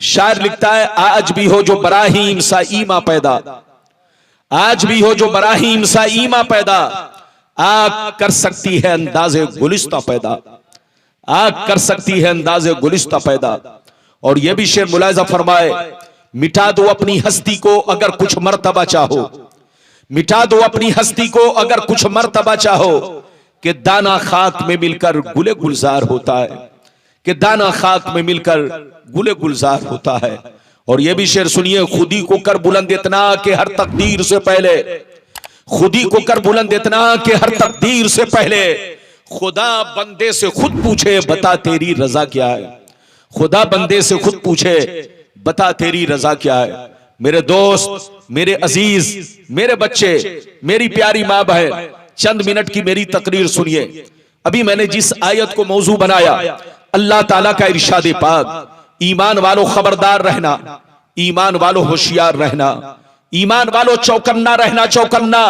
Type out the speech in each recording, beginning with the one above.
शायर लिखता है, आज भी हो जो बराहीम सा ईमा पैदा, आज भी हो जो बराहीम सा ईमा पैदा, आग कर सकती है अंदाजे गुलिस्ता पैदा, आग कर सकती है अंदाजे गुलिस्ता पैदा। और यह भी शेर मुलाहिजा फरमाए, मिटा दो अपनी हस्ती को अगर कुछ मर्तबा चाहो, मिटा दो अपनी हस्ती को अगर कुछ मर्तबा चाहो, कि दाना खाक में मिलकर गुले गुलजार होता है, कि दाना खाक में मिलकर गुले गुलजार होता है। और यह भी शेर सुनिए, खुदी को कर बुलंद इतना कि हर तकदीर से पहले, खुदी को कर बुलंद इतना कि हर तकदीर से पहले, खुदा बंदे से खुद पूछे बता तेरी रजा क्या है, खुदा बंदे से खुद पूछे बता तेरी रजा क्या है। मेरे दोस्त, मेरे अजीज, मेरे बच्चे, मेरी प्यारी माँ बहन, चंद मिनट की मेरी तकरीर सुनिए। अभी मैंने जिस आयत को मौजू बनाया, अल्लाह ताला का इरशाद पाक, ईमान वालों खबरदार रहना, ईमान वालों होशियार रहना, ईमान वालों चौकन्ना रहना, चौकन्ना।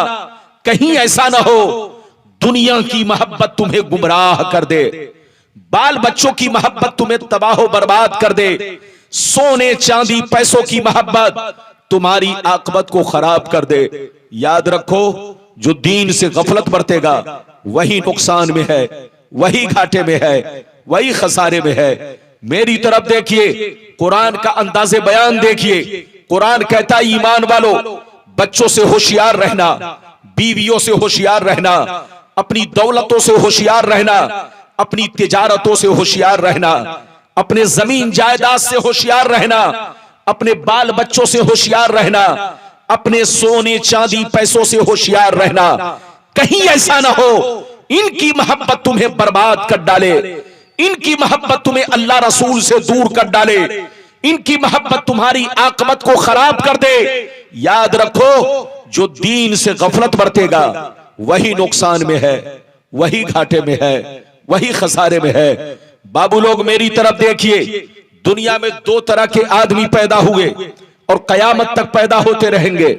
कहीं ऐसा ना हो दुनिया की मोहब्बत तुम्हें गुमराह कर दे, बाल बच्चों की मोहब्बत तुम्हें तबाह बर्बाद कर दे, सोने चांदी पैसों की मोहब्बत तुम्हारी आकबत को खराब कर दे। याद रखो, जो दीन से गफलत बरतेगा वही नुकसान में है, वही घाटे में है, वही खसारे में है। मेरी तरफ देखिए, कुरान का अंदाज़े बयान देखिए। कुरान कहता है, ईमान वालों बच्चों से होशियार रहना, बीवियों से होशियार रहना, अपनी दौलतों से होशियार रहना, अपनी तिजारतों से होशियार रहना, अपने जमीन जायदाद से होशियार रहना, अपने बाल बच्चों से होशियार रहना, अपने सोने चांदी पैसों से होशियार रहना। कहीं ऐसा ना हो इनकी मोहब्बत तुम्हें बर्बाद कर डाले, इनकी मोहब्बत तुम्हें अल्लाह रसूल से दूर कर डाले, इनकी मोहब्बत तुम्हारी आकबत को खराब कर दे। याद रखो, जो दीन से गफलत बरतेगा वही नुकसान में है, वही घाटे में है, वही खसारे में है। बाबू लोग मेरी तरफ देखिए, दुनिया में दो तरह के आदमी पैदा हुए और कयामत तक पैदा होते रहेंगे।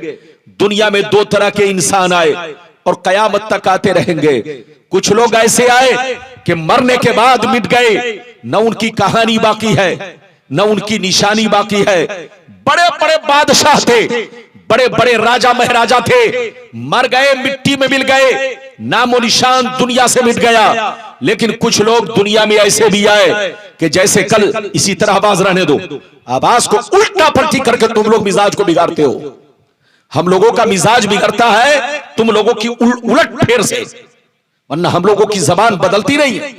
दुनिया में दो तरह के इंसान आए और कयामत तक आते रहेंगे। कुछ लोग ऐसे आए कि मरने के बाद मिट गए, न उनकी कहानी बाकी है, न उनकी निशानी बाकी है। बड़े बड़े बादशाह थे, बड़े बड़े राजा महाराजा थे, मर गए, मिट्टी में मिल गए, नामो निशान दुनिया से मिट गया। लेकिन कुछ लोग दुनिया में ऐसे भी आए कि जैसे कल इसी तरह आवाज रहने दो, आवाज को उल्टा पलटी करके तुम लोग मिजाज को बिगाड़ते हो। हम लोगों का मिजाज बिगड़ता है तुम लोगों की उलट फेर से, वरना हम लोगों की जबान बदलती नहीं है।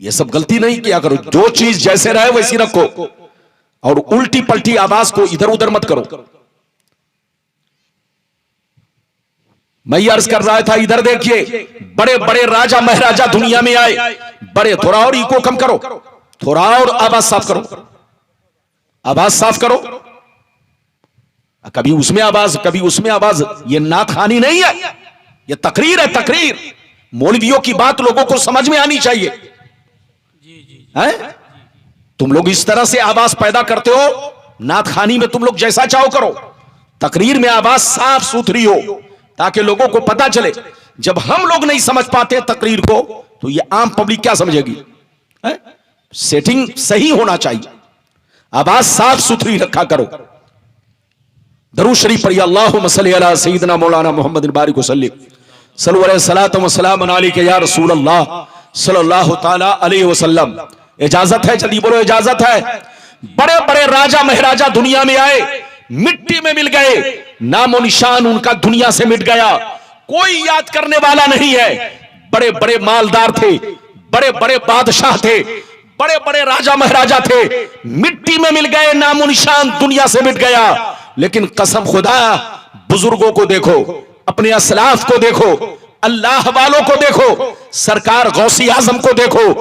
ये सब गलती नहीं किया करो, जो चीज जैसे रहे वैसी रखो और उल्टी पलटी आवाज को इधर उधर मत करो। मैं ये अर्ज कर रहा था, इधर देखिए, बड़े बड़े राजा महाराजा दुनिया में आए, बड़े, थोड़ा और इको कम करो, थोड़ा और आवाज साफ करो, आवाज साफ करो, कभी उसमें आवाज कभी उसमें आवाज। ये नाथखानी नहीं है, ये तकरीर है, तकरीर। मौलवियों की बात लोगों को समझ में आनी चाहिए। है? तुम लोग इस तरह से आवाज पैदा करते हो, नाथखानी में तुम लोग जैसा चाहो करो, तकरीर में आवाज साफ सुथरी हो ताकि लोगों को पता चले। जब हम लोग नहीं समझ पाते तकरीर को तो ये आम पब्लिक क्या समझेगी? सेटिंग सही होना चाहिए, आवाज साफ सुथरी रखा करो। दरूद शरीफ पढ़िए, अल्लाहुम्मा सल्ली अला सय्यिदना मौलाना मुहम्मदिन बारिक वसल्लिम सल्लल्लाहु अलैहि सलातो व सलाम अलैका या रसूल अल्लाह सल्लल्लाहु ताला अलैहि वसल्लम। इजाजत है? जल्दी बोलो, इजाजत है। बड़े बड़े राजा महाराजा दुनिया में आए, मिट्टी में मिल गए, नामो निशान उनका दुनिया से मिट गया, कोई याद करने वाला नहीं है। बड़े बड़े मालदार थे, बड़े बड़े बादशाह थे, बड़े बड़े राजा महाराजा थे, मिट्टी में मिल गए, नामो निशान दुनिया से मिट गया। लेकिन कसम खुदा, बुजुर्गों को देखो, अपने असलाफ को देखो, अल्लाह वालों को देखो, सरकार गौसी आजम को देखो,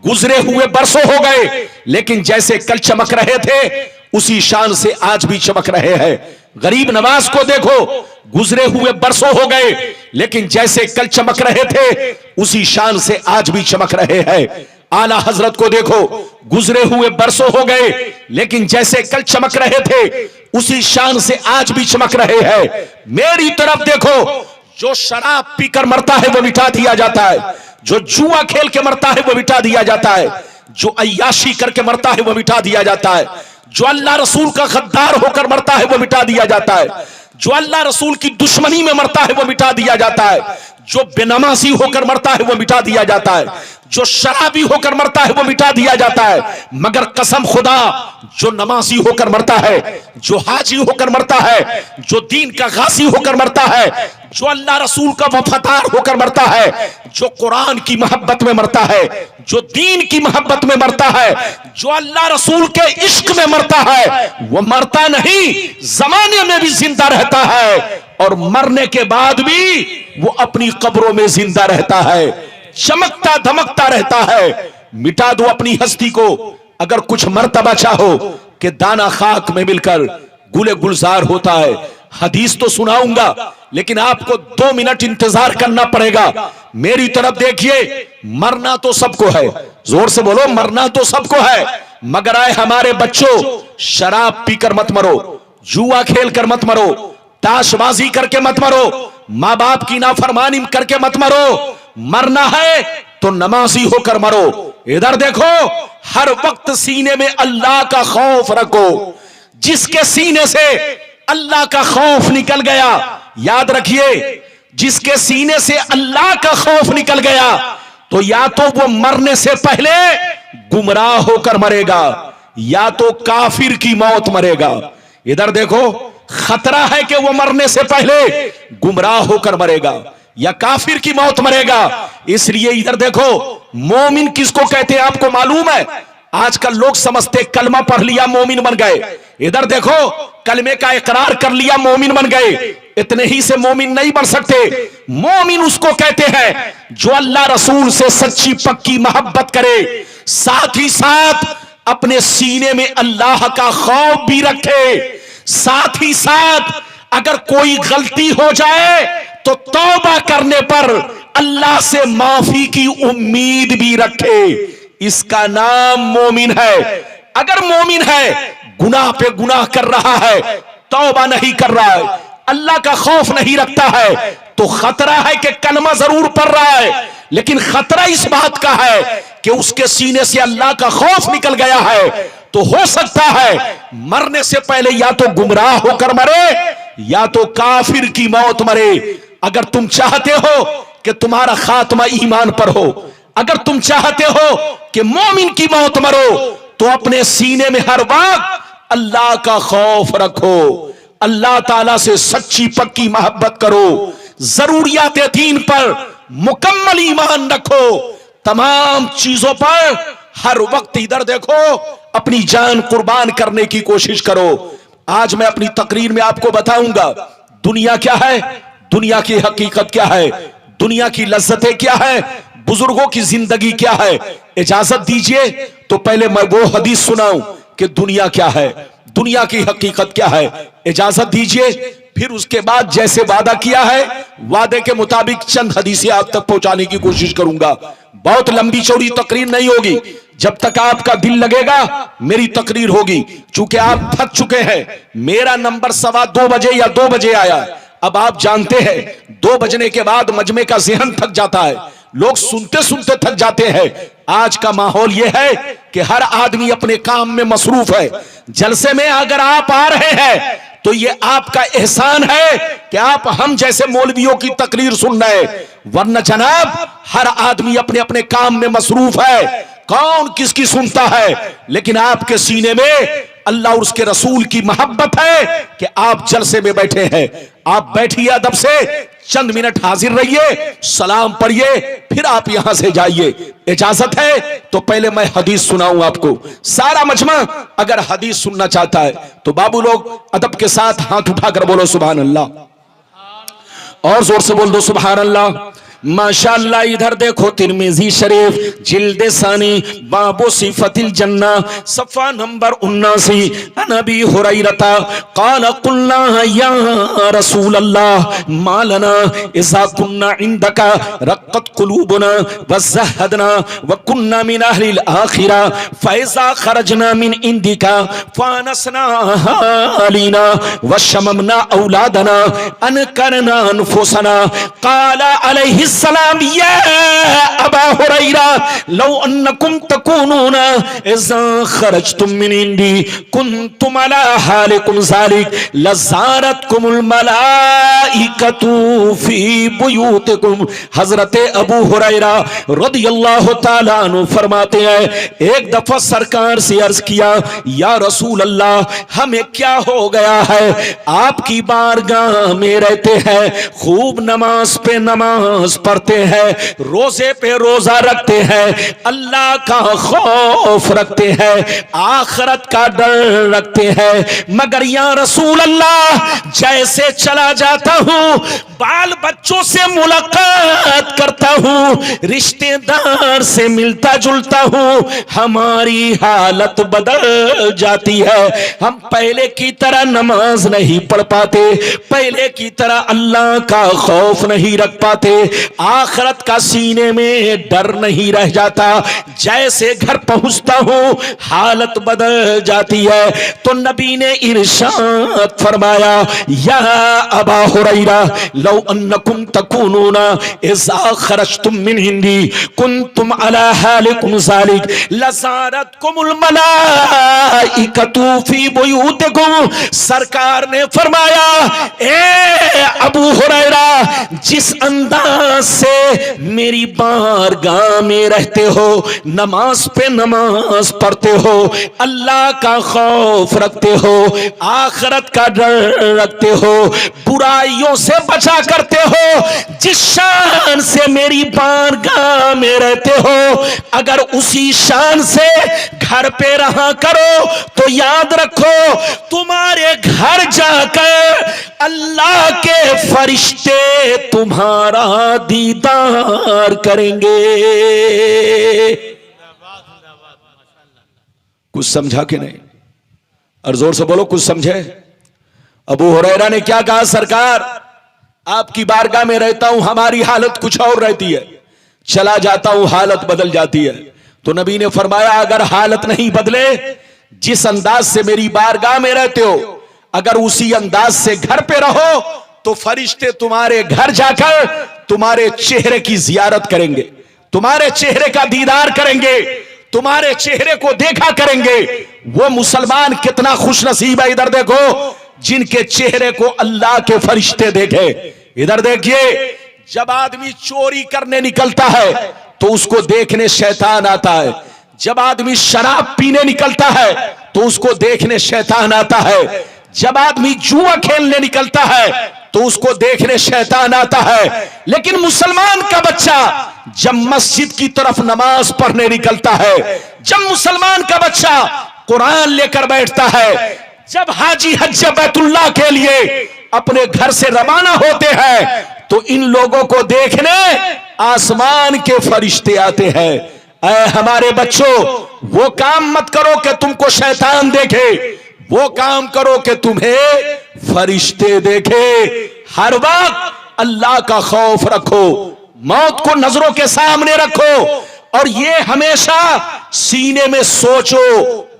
गुजरे हुए बरसों हो गए लेकिन जैसे कल चमक रहे थे उसी शान से आज भी चमक रहे हैं। गरीब नवाज को देखो, गुजरे हुए बरसों हो गए लेकिन जैसे कल चमक रहे थे उसी शान से आज भी चमक रहे हैं। आला हजरत को देखो, गुजरे हुए बरसों हो गए लेकिन जैसे कल चमक रहे थे उसी शान से आज भी चमक रहे हैं। मेरी तरफ देखो, जो शराब पीकर मरता है वो मिटा दिया जाता है, जो जुआ खेल के मरता है वो मिटा दिया जाता है, जो अय्याशी करके मरता है वो मिटा दिया जाता है। जो अल्लाह रसूल का गद्दार होकर मरता है वो मिटा दिया जाता है। जो अल्लाह रसूल की दुश्मनी में मरता है वो मिटा दिया जाता है। जो बेनमाजी होकर मरता है वो मिटा दिया जाता है। जो शराबी होकर मरता है वो मिटा दिया जाता है। मगर कसम खुदा, जो नमाजी होकर मरता है, जो हाजी होकर मरता है, जो दीन का गाजी होकर मरता है, जो अल्लाह रसूल का वफादार होकर मरता है, जो कुरान की मोहब्बत में मरता है, जो दीन की मोहब्बत में मरता है, जो अल्लाह रसूल के इश्क में मरता है, वो मरता नहीं, जमाने में भी जिंदा रहता है और मरने के बाद भी वो अपनी कब्रों में जिंदा रहता है, चमकता धमकता रहता है। मिटा दो अपनी हस्ती को अगर कुछ मर्तबा चाहो कि दाना खाक में मिलकर गुले गुलजार होता है। हदीस तो सुनाऊंगा लेकिन आपको 2 मिनट इंतजार करना पड़ेगा। मेरी तरफ देखिए, मरना तो सबको है, जोर से बोलो, मरना तो सबको है, मगर आए हमारे बच्चों, शराब पीकर मत मरो, जुआ खेल कर मत मरो, ताशबाजी करके मत मरो, मां बाप की नाफरमानी करके मत मरो। मरना है तो नमाजी होकर मरो। इधर देखो, हर वक्त सीने में अल्लाह का खौफ रखो। जिसके सीने से अल्लाह का खौफ निकल गया, याद रखिए, जिसके सीने से अल्लाह का खौफ निकल गया तो या तो वो मरने से पहले गुमराह होकर मरेगा या तो काफिर की मौत मरेगा। इधर देखो, खतरा है कि वो मरने से पहले गुमराह होकर मरेगा या काफिर की मौत मरेगा। इसलिए इधर देखो, मोमिन किसको कहते हैं आपको मालूम है? आजकल लोग समझते कलमा पढ़ लिया मोमिन बन गए। इधर देखो, कलमे का इकरार कर लिया मोमिन बन गए। इतने ही से मोमिन नहीं बन सकते। मोमिन उसको कहते हैं जो अल्लाह रसूल से सच्ची पक्की मोहब्बत करे, साथ ही साथ अपने सीने में अल्लाह का खौफ भी रखे, साथ ही साथ अगर कोई गलती हो जाए तो तौबा करने पर अल्लाह से माफी की उम्मीद भी रखे। इसका नाम मोमिन है। अगर मोमिन है, गुनाह पे गुनाह कर रहा है, तौबा नहीं कर रहा है, अल्लाह का खौफ नहीं रखता है, तो खतरा है कि कलमा जरूर पढ़ रहा है, लेकिन खतरा इस बात का है कि उसके सीने से अल्लाह का खौफ निकल गया है। तो हो सकता है मरने से पहले या तो गुमराह होकर मरे या तो काफिर की मौत मरे। अगर तुम चाहते हो कि तुम्हारा खात्मा ईमान पर हो, अगर तुम चाहते हो कि मोमिन की मौत मरो, तो अपने सीने में हर वक्त अल्लाह का खौफ रखो, अल्लाह ताला से सच्ची पक्की मोहब्बत करो, जरूरियात दीन पर मुकम्मल ईमान रखो, तमाम चीजों पर हर वक्त इधर देखो अपनी जान कुर्बान करने की कोशिश करो। आज मैं अपनी तकरीर में आपको बताऊंगा दुनिया क्या है, दुनिया की हकीकत क्या है, दुनिया की लज्जतें क्या है, बुजुर्गों की जिंदगी क्या है। इजाजत दीजिए तो पहले मैं वो हदीस सुनाऊं कि दुनिया क्या है, दुनिया की हकीकत क्या है। इजाजत दीजिए, फिर उसके बाद जैसे वादा किया है वादे के मुताबिक चंद हदीसें आप तक पहुंचाने की कोशिश करूंगा। बहुत लंबी चौड़ी तकरीर नहीं होगी, जब तक आपका दिल लगेगा मेरी तकरीर होगी। चूंकि आप थक चुके हैं, मेरा नंबर 2:15 बजे या 2 बजे आया। अब आप जानते हैं 2 बजने के बाद मजमे का जहन थक जाता है, लोग सुनते सुनते थक जाते हैं। आज का माहौल यह है कि हर आदमी अपने काम में मसरूफ है। जलसे में अगर आप आ रहे हैं तो ये आपका एहसान है कि आप हम जैसे मौलवियों की तकरीर सुन रहे हैं, वरना जनाब हर आदमी अपने अपने काम में मसरूफ है, कौन किसकी सुनता है। लेकिन आपके सीने में अल्लाह और उसके रसूल की मोहब्बत है कि आप जलसे में बैठे हैं। आप बैठिए अदब से, चंद मिनट हाजिर रहिए, सलाम पढ़िए, फिर आप यहां से जाइए। इजाजत है तो पहले मैं हदीस सुनाऊं आपको। सारा मजमा अगर हदीस सुनना चाहता है तो बाबू लोग अदब के साथ हाथ उठाकर बोलो सुभान अल्लाह, और जोर से बोल दो सुभान अल्लाह। माशाअल्लाह। इधर देखो तिरमिजी शरीफ जिल्द सानी बाबो सिफतिल जन्ना सफ़ा नंबर 79। नबी हुरैरता क़ाल क़ुल्ना या रसूल अल्लाह मा लना इज़ा कुन्ना इंदका रक़्क़त क़ुलूबुना व ज़हदना व कुन्ना मिन अहलिल आखिरा फ़इज़ा ख़रजना मिन इंदिका फ़ानसना अलीना व शममना औलादना अनकरना अनफुसना। क़ाल अलैहि अलैहिस्सलाम, या अबा हुरैरा लौ अन्नकुम तकूनूना इज़ा खरजतुम मिन इंदी कुंतुम अला हालिकुम ज़ालिक लज़ारतकुमुल मलाइकतु फी बुयूतिकुम। हजरत अबू हुरैरा रदियल्लाहु ताला अन्हु फरमाते हैं, एक दफा सरकार से अर्ज किया, या रसूल अल्लाह, हमें क्या हो गया है, आपकी बारगाह में रहते हैं, खूब नमाज पे नमाज पढ़ते हैं, रोजे पे रोजा रखते हैं, अल्लाह का खौफ रखते हैं, आखिरत का डर रखते हैं, मगर या रसूल अल्लाह, जैसे चला जाता हूं, बाल बच्चों से मुलाकात करता हूं, रिश्तेदार से मिलता जुलता हूं, हमारी हालत बदल जाती है। हम पहले की तरह नमाज नहीं पढ़ पाते, पहले की तरह अल्लाह का खौफ नहीं रख पाते, आखिरत का सीने में डर नहीं रह जाता, जैसे घर पहुंचता हूं हालत बदल जाती है। तो नबी ने इरशाद फरमाया, या अबा हुरैरा लौ अन्नकुम तकूनूना इज़ा खरजतुम मिन हिंदी कुंतुम अला हालिकुम ज़ालिक लज़ारतकुमुल मलाइकतु फी बुयूतिकुम। सरकार ने फरमाया, ए अबू हुरैरा, जिस अंदाज से मेरी बारगाह में रहते हो, नमाज पे नमाज पढ़ते हो, अल्लाह का खौफ रखते हो, आखिरत का डर रखते हो, बुराइयों से बचा करते हो, जिस शान से मेरी बारगाह में रहते हो, अगर उसी शान से घर पे रहा करो तो याद रखो, तुम्हारे घर जाकर अल्लाह के फरिश्ते तुम्हारा दीदार करेंगे। कुछ समझा कि नहीं? और जोर से बोलो, कुछ समझे? अबू हुरैरा ने क्या कहा, सरकार आपकी बारगाह में रहता हूं, हमारी हालत कुछ और रहती है, चला जाता हूं हालत बदल जाती है। तो नबी ने फरमाया, अगर हालत नहीं बदले, जिस अंदाज से मेरी बारगाह में रहते हो, अगर उसी अंदाज से घर पे रहो, तो फरिश्ते तुम्हारे घर जाकर तुम्हारे चेहरे की जियारत करेंगे, तुम्हारे चेहरे का दीदार करेंगे, तुम्हारे चेहरे को देखा करेंगे। वो मुसलमान कितना खुश नसीब है, इधर देखो, जिनके चेहरे को अल्लाह के फरिश्ते देखे। इधर देखिए, जब आदमी चोरी करने निकलता है तो उसको देखने शैतान आता है, जब आदमी शराब पीने निकलता है तो उसको देखने शैतान आता है, जब आदमी जुआ खेलने निकलता है तो उसको देखने शैतान आता है। लेकिन मुसलमान का बच्चा जब मस्जिद की तरफ नमाज पढ़ने निकलता है, जब मुसलमान का बच्चा कुरान लेकर बैठता है, जब हाजी हज बैतुल्लाह के लिए अपने घर से रवाना होते हैं, तो इन लोगों को देखने आसमान के फरिश्ते आते हैं। ऐ हमारे बच्चों, वो काम मत करो कि तुमको शैतान देखे, वो काम करो कि तुम्हें फरिश्ते देखे। हर वक्त अल्लाह का खौफ रखो, मौत को नजरों के सामने रखो, और ये हमेशा सीने में सोचो,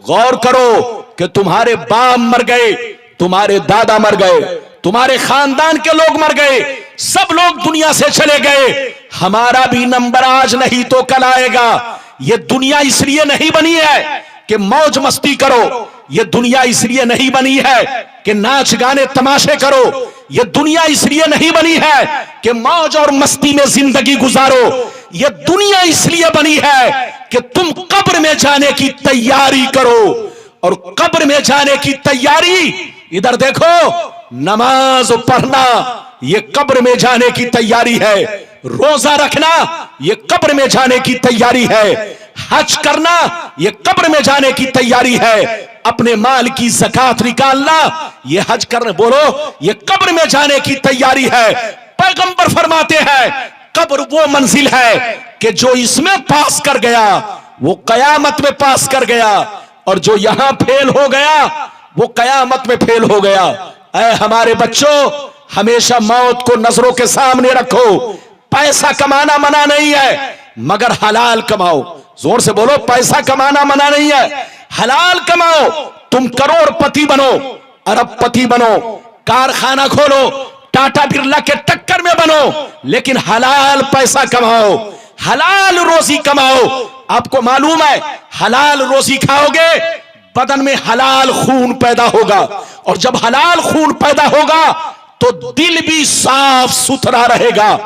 गौर करो कि तुम्हारे बाप मर गए, तुम्हारे दादा मर गए, तुम्हारे खानदान के लोग मर गए, सब लोग दुनिया से चले गए, हमारा भी नंबर आज नहीं तो कल आएगा। ये दुनिया इसलिए नहीं बनी है कि मौज मस्ती करो, ये दुनिया इसलिए नहीं बनी है कि नाच गाने तमाशे करो, ये दुनिया इसलिए नहीं बनी है कि मौज और मस्ती में जिंदगी गुजारो, ये दुनिया इसलिए बनी है कि तुम कब्र में जाने की तैयारी करो। और कब्र में जाने की तैयारी, इधर देखो, नमाज पढ़ना ये कब्र में जाने की तैयारी है, रोजा रखना ये कब्र में जाने की तैयारी है, हज करना ये कब्र में जाने की तैयारी है, अपने माल की ज़कात निकालना ये हज करने, बोलो, ये कब्र में जाने की तैयारी है। पैगंबर फरमाते हैं, कब्र वो मंजिल है कि जो इसमें पास कर गया वो कयामत में पास कर गया, और जो यहां फेल हो गया वो कयामत में फेल हो गया। ऐ हमारे बच्चों, हमेशा मौत को नजरों के सामने रखो। पैसा कमाना मना नहीं है, मगर हलाल कमाओ। जोर से बोलो, पैसा कमाना मना नहीं है, हलाल कमाओ। तुम करोड़पति बनो, अरबपति बनो, कारखाना खोलो, टाटा बिरला के टक्कर में बनो, लेकिन हलाल पैसा कमाओ, हलाल रोजी कमाओ। आपको मालूम है हलाल रोजी खाओगे बदन में हलाल खून पैदा होगा, और जब हलाल खून पैदा होगा तो दिल भी साफ सुथरा रहेगा,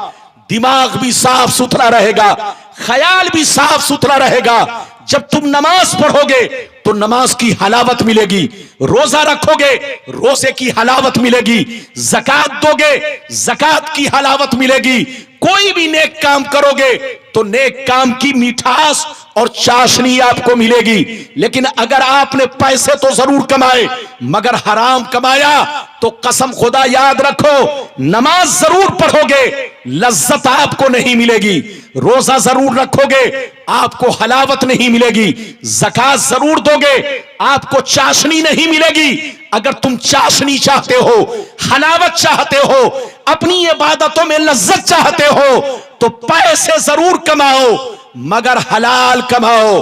दिमाग भी साफ सुथरा रहेगा, ख्याल भी साफ सुथरा रहेगा। जब तुम नमाज पढ़ोगे तो नमाज की हलावत मिलेगी, रोजा रखोगे रोजे की हलावत मिलेगी, ज़कात दोगे ज़कात की हलावत मिलेगी, कोई भी नेक काम करोगे तो नेक काम की मिठास और चाशनी आपको मिलेगी। लेकिन अगर आपने पैसे तो जरूर कमाए मगर हराम कमाया तो कसम खुदा याद रखो, नमाज जरूर पढ़ोगे लज्जत आपको नहीं मिलेगी, रोजा जरूर रखोगे आपको हलावत नहीं मिलेगी, ज़कात जरूर दोगे आपको चाशनी नहीं मिलेगी। अगर तुम चाशनी चाहते हो, हलावत चाहते हो, अपनी इबादतों में लज्जत चाहते हो तो पैसे जरूर कमाओ मगर हलाल कमाओ,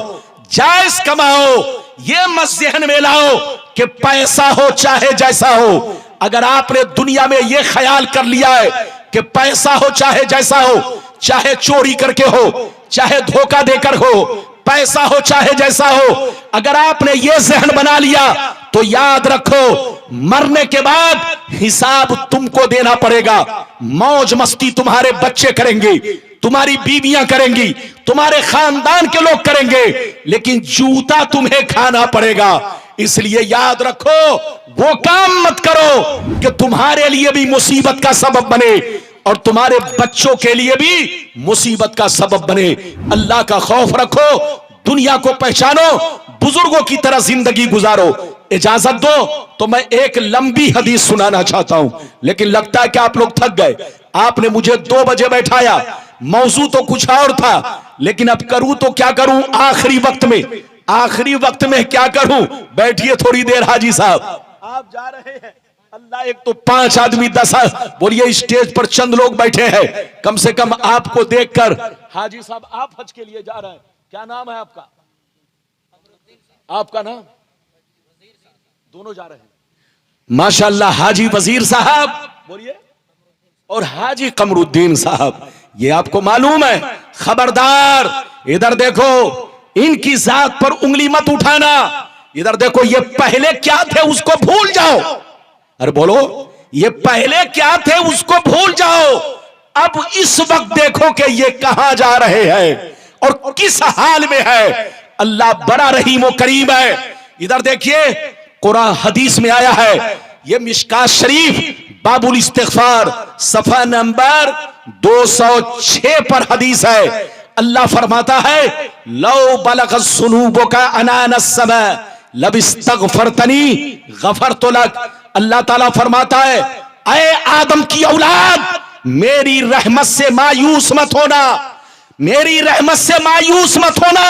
जायज कमाओ। यह मत ज़हन में लाओ कि पैसा हो चाहे जैसा हो। अगर आपने दुनिया में यह ख्याल कर लिया है कि पैसा हो चाहे जैसा हो, चाहे चोरी करके हो चाहे धोखा देकर हो, पैसा हो चाहे जैसा हो, अगर आपने ये ज़हन बना लिया तो याद रखो मरने के बाद हिसाब तुमको देना पड़ेगा। मौज मस्ती तुम्हारे बच्चे करेंगे, तुम्हारी बीवियां करेंगी, तुम्हारे खानदान के लोग करेंगे, लेकिन जूता तुम्हें खाना पड़ेगा। इसलिए याद रखो वो काम मत करो कि तुम्हारे लिए भी मुसीबत का सबब बने और तुम्हारे बच्चों के लिए भी मुसीबत का सबब बने। अल्लाह का खौफ रखो, दुनिया को पहचानो, बुजुर्गों की तरह जिंदगी गुजारो। इजाजत दो तो मैं एक लंबी हदीस सुनाना चाहता हूं, लेकिन लगता है कि आप लोग थक गए। आपने मुझे 2 बजे बैठाया, मौजू तो कुछ और था, लेकिन अब करूं तो क्या करूं? आखिरी वक्त में क्या करूं? बैठिए थोड़ी देर हाजी साहब, आप जा रहे हैं। अल्लाह, एक तो 5 आदमी 10, बोलिए स्टेज पर चंद लोग बैठे हैं, कम से कम आपको देखकर हाजी साहब आप हज के लिए जा रहे हैं। क्या नाम है आपका? आपका नाम? दोनों जा रहे हैं माशाअल्लाह। हाजी वजीर साहब बोलिए, और हाजी कमरुद्दीन साहब, ये आपको मालूम है। खबरदार, इधर देखो, इनकी जात पर उंगली मत उठाना। इधर देखो, ये पहले क्या थे उसको भूल जाओ। अरे बोलो, ये पहले क्या थे उसको भूल जाओ। अब इस वक्त देखो कि ये कहां जा रहे हैं और किस हाल में है। अल्लाह बड़ा रहीम व करीम है। इधर देखिए, कुरान हदीस में आया है, ये मिशकात शरीफ बाबुल इस्तिग़फार सफा नंबर 206 पर हदीस है। अल्लाह फरमाता है, लौ बलग सुनूबुका अनानस समा लबिस्तग़फरतनी गफरतु लक। अल्लाह ताला फरमाता है, ऐ आदम की औलाद, मेरी रहमत से मायूस मत होना, मेरी रहमत से मायूस मत होना।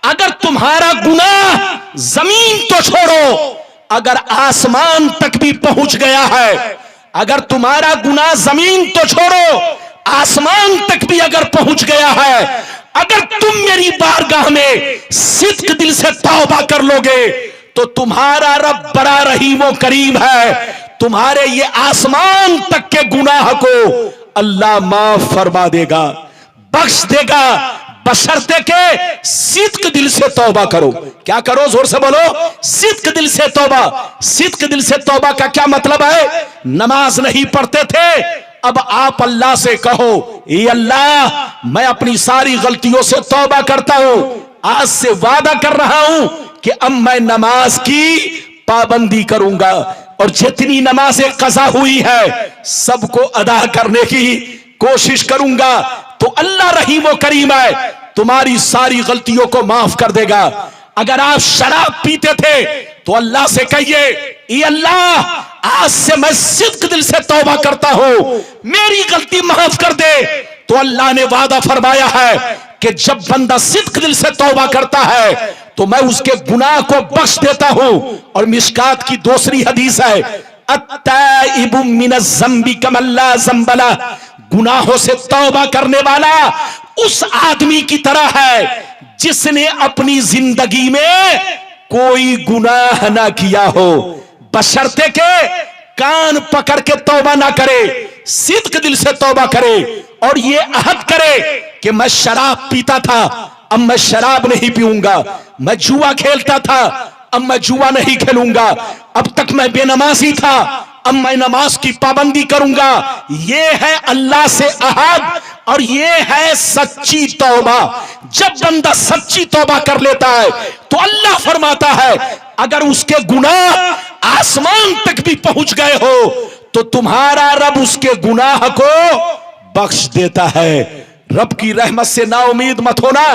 अगर तुम्हारा गुनाह जमीन तो छोड़ो, अगर आसमान तक भी पहुंच गया है, अगर तुम्हारा गुनाह जमीन तो छोड़ो आसमान तक भी अगर पहुंच गया है, अगर तुम मेरी बारगाह में सिद्क दिल से तौबा कर लोगे तो तुम्हारा रब बड़ा रहीम व करीम है। तुम्हारे ये आसमान तक के गुनाह को अल्लाह माफ फरमा देगा, बख्श देगा, बशर्ते के सिद्क दिल से तौबा करो। क्या करो? जोर से बोलो, सिद्क दिल से तौबा। सिद्क दिल से तौबा का क्या मतलब है? नमाज नहीं पढ़ते थे, अब आप अल्लाह से कहो, ये अल्लाह, मैं अपनी सारी गलतियों से तौबा करता हूं, आज से वादा कर रहा हूं कि अब मैं नमाज की पाबंदी करूंगा और जितनी नमाजें कज़ा हुई है सबको अदा करने की कोशिश करूंगा। तो अल्लाह रहीम व करीम है, तुम्हारी सारी गलतियों को माफ कर देगा। अगर आप शराब पीते थे तो अल्लाह से कहिए, ये अल्लाह, आज से मैं सिद्क दिल से तौबा करता हूं, मेरी गलती माफ कर दे। तो अल्लाह ने वादा फरमाया है कि जब बंदा सिद्क दिल से तौबा करता है तो मैं उसके गुनाह को बख्श देता हूं। और मिशकात की दूसरी हदीस है, अत्ताइबु मिनज़ ज़ंबि कमल्ला ज़ंबला, गुनाहों से तौबा करने वाला उस आदमी की तरह है जिसने अपनी जिंदगी में कोई गुनाह ना किया हो, बशर्ते के कान पकड़ के तौबा ना करे, सिद्क दिल से तौबा करे और ये अहद करे कि मैं शराब पीता था, अब मैं शराब नहीं पीऊंगा, मैं जुआ खेलता था, अब मैं जुआ नहीं खेलूंगा, अब तक मैं बेनमाजी था, अब मैं नमाज की पाबंदी करूंगा। ये है अल्लाह से अहद और ये है सच्ची तौबा। जब बंदा सच्ची तौबा कर लेता है तो अल्लाह फरमाता है अगर उसके गुनाह आसमान तक भी पहुंच गए हो तो तुम्हारा रब उसके गुनाह को बख्श देता है। रब की रहमत से ना उम्मीद मत होना।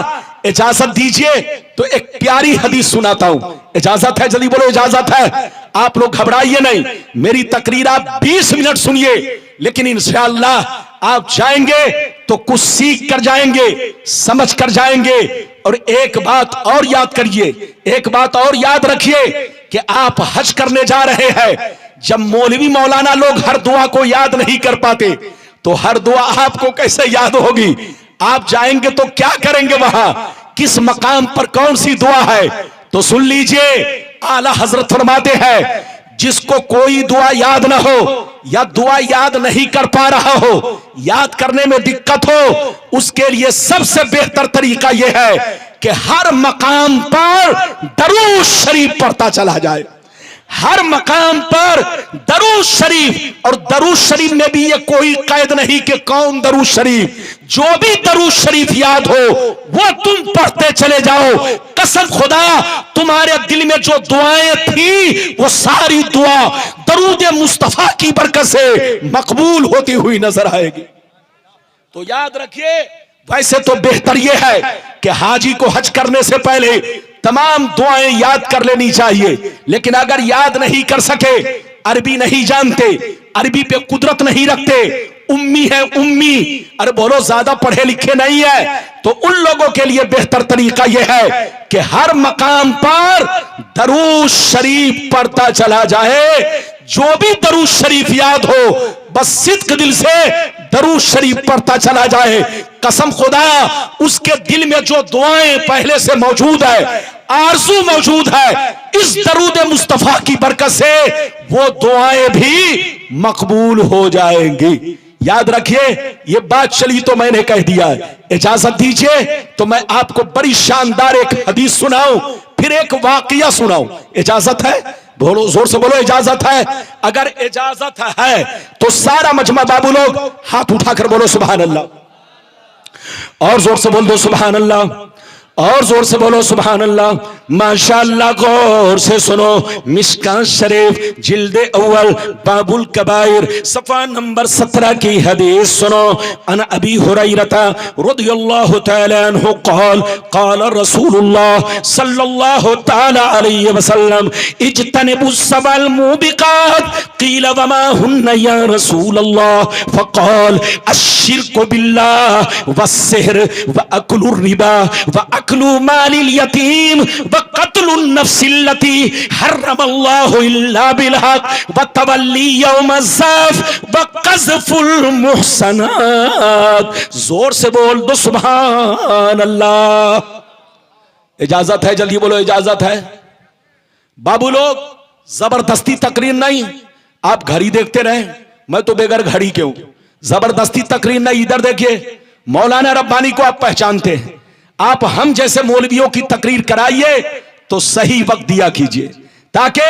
इजाजत दीजिए तो एक प्यारी हदीस सुनाता हूं। इजाजत है? जल्दी बोलो इजाजत है। आप लोग घबराइए नहीं, मेरी तकरीर आप 20 मिनट सुनिए, लेकिन इंशाअल्लाह आप जाएंगे तो कुछ सीख कर जाएंगे, समझ कर जाएंगे। और एक बात और याद करिए, एक बात और याद रखिए कि आप हज करने जा रहे हैं। जब मौलवी मौलाना लोग हर दुआ को याद नहीं कर पाते तो हर दुआ आपको कैसे याद होगी? आप जाएंगे तो क्या करेंगे वहां, किस मकाम पर कौन सी दुआ है? तो सुन लीजिए, आला हजरत फरमाते हैं जिसको कोई दुआ याद ना हो या दुआ याद नहीं कर पा रहा हो, याद करने में दिक्कत हो, उसके लिए सबसे बेहतर तरीका यह है कि हर मकाम पर दरूद शरीफ पढ़ता चला जाए। हर मकाम पर दरूद शरीफ, और दरूद शरीफ में भी ये कोई कैद नहीं कि कौन दरूद शरीफ, जो भी दरूद शरीफ याद हो वो तुम पढ़ते चले जाओ। कसम खुदा तुम्हारे दिल में जो दुआएं थी वो सारी दुआ दरूद मुस्तफा की बरकत से मकबूल होती हुई नजर आएगी। तो याद रखिए, वैसे तो बेहतर यह है कि हाजी को हज करने से पहले तमाम दुआएं याद कर लेनी चाहिए, लेकिन अगर याद नहीं कर सके, अरबी नहीं जानते, अरबी पे कुदरत नहीं रखते, उम्मी है उम्मी, अरे बोलो ज्यादा पढ़े लिखे नहीं है, तो उन लोगों के लिए बेहतर तरीका यह है कि हर मकाम पर दरूद शरीफ पढ़ता चला जाए। जो भी दरूद शरीफ याद हो बस सिद्क दिल से दरूद शरीफ पढ़ता चला जाए। कसम खुदा उसके दिल में जो दुआएं पहले से मौजूद है, आरज़ू मौजूद है, इस दरूद मुस्तफा की बरकत से वो दुआएं भी मकबूल हो जाएंगी। याद रखिए, ये बात चली तो मैंने कह दिया है। इजाजत दीजिए तो मैं आपको बड़ी शानदार एक हदीस सुनाऊं, फिर एक वाकया सुनाऊं। इजाजत है? बोलो, जोर से बोलो इजाजत है। अगर इजाजत है तो सारा मजमा बाबू लोग हाथ उठाकर बोलो सुभान अल्लाह, और जोर से बोल दो सुभान अल्लाह, और जोर से बोलो सुभान अल्लाह। माशाअल्लाह, गौर से सुनो, मिशकात शरीफ जिल्दे अव्वल बाबुल कबाइर सफा नंबर 17 की हदीस सुनो। अन अबी हुरैरता रदियल्लाहु तआला अन्हु क़ाल क़ाल रसूलुल्लाह सल्लल्लाहु तआला अलैहि वसल्लम इज्तनिबुस सबल मुबिकात क़ील वमा हुन्ना या रसूलल्लाह फ़क़ाल अश्शिरकु बिल्लाह वस्सिhr व अक्लुर रिबा व अक्लु मालिल यतीम व क़त्लुन नफ्सिल्लती हर्रमल्लाहु इल्ला बिल हक़ व तवल्ली यौमज़्ज़ाफ़ व क़ज़्फ़ुल मुहसनात। जोर से बोल दो सुभान अल्लाह। इजाजत है? जल्दी बोलो इजाजत है। बाबू लोग, जबरदस्ती तकरीर नहीं, आप घड़ी देखते रहे, मैं तो बेगर घड़ी के हूं। जबरदस्ती तकरीर नहीं, इधर देखिए, मौलाना रब्बानी को आप पहचानते हैं, आप हम जैसे मौलवियों की तकरीर कराइए तो सही वक्त दिया कीजिए ताकि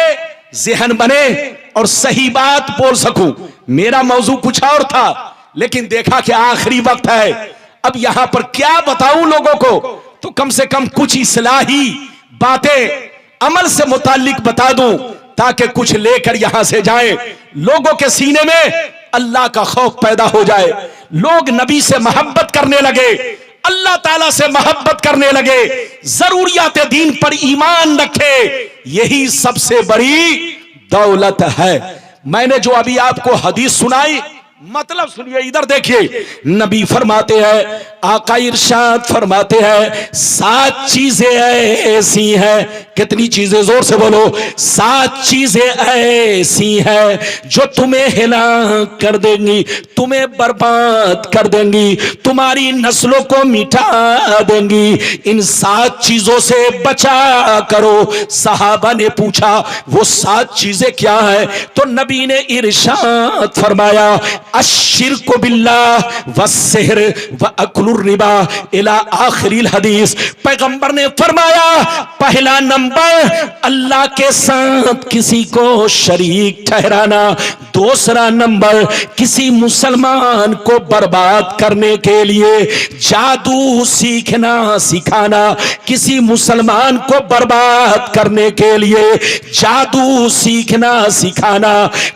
ज़हन बने और सही बात बोल सकूं। मेरा मौजू कुछ और था, लेकिन देखा कि आखिरी वक्त है, अब यहां पर क्या बताऊं लोगों को, तो कम से कम कुछ इस्लाही बातें अमल से मुताल्लिक बता दूं ताकि कुछ लेकर यहां से जाएं, लोगों के सीने में अल्लाह का खौफ पैदा हो जाए, लोग नबी से मोहब्बत करने लगे, अल्लाह ताला से मोहब्बत करने लगे, जरूरियात दीन पर ईमान रखे। यही सबसे बड़ी दौलत है। मैंने जो अभी आपको हदीस सुनाई, मतलब सुनिए, इधर देखिए, नबी फरमाते हैं, आका इरशाद फरमाते हैं, 7 चीजें ऐसी हैं। कितनी चीजें? जोर से बोलो। 7 चीजें ऐसी हैं जो तुम्हें हिलाक कर देंगी, तुम्हें बर्बाद कर देंगी, तुम्हारी नस्लों को मिटा देंगी। इन 7 चीजों से बचा करो। सहाबा ने पूछा वो 7 चीजें क्या है? तो नबी ने इरशाद फरमाया, अश्शिर्कु बिल्लाह वस्सिहर व अक्लुर रिबा इला आखिरिल हदीस। पैगंबर ने फरमाया, पहला नंबर अल्लाह के साथ किसी को शरीक ठहराना। दूसरा नंबर किसी मुसलमान को बर्बाद करने के लिए जादू सीखना सिखाना। किसी मुसलमान को बर्बाद करने के लिए जादू सीखना सिखाना।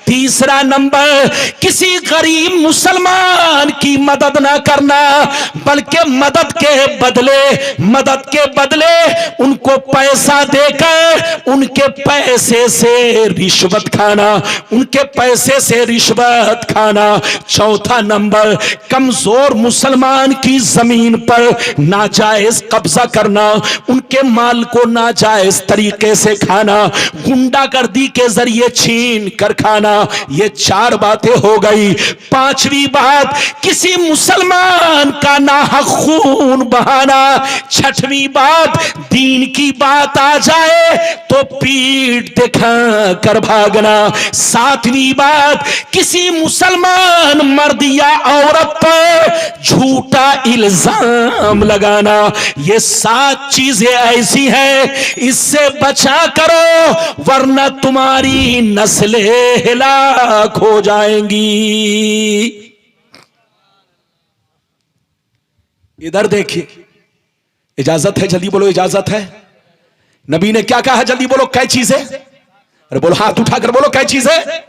तीसरा नंबर किसी गरीब मुसलमान की मदद ना करना, बल्कि मदद के बदले उनको पैसा देकर उनके पैसे से रिश्वत खाना, उनके पैसे से रिश्वत खाना। चौथा नंबर कमजोर मुसलमान की जमीन पर नाजायज कब्जा करना, उनके माल को नाजायज तरीके से खाना, गुंडागर्दी के जरिए छीन कर खाना। ये 4 बातें हो गई। 5वीं बात किसी मुसलमान का नाहक खून बहाना। 6वीं बात दीन की बात आ जाए तो पीठ दिखा कर भागना। 7वीं बात किसी मुसलमान मर्द या औरत पर झूठा इल्जाम लगाना। ये 7 चीजें ऐसी हैं, इससे बचा करो वरना तुम्हारी नस्लें हिलाक हो जाएंगी। इधर देखिए, इजाजत है? जल्दी बोलो, इजाजत है? नबी ने क्या कहा? जल्दी बोलो, क्या चीजें? अरे बोलो, हाथ उठाकर बोलो, क्या चीजें?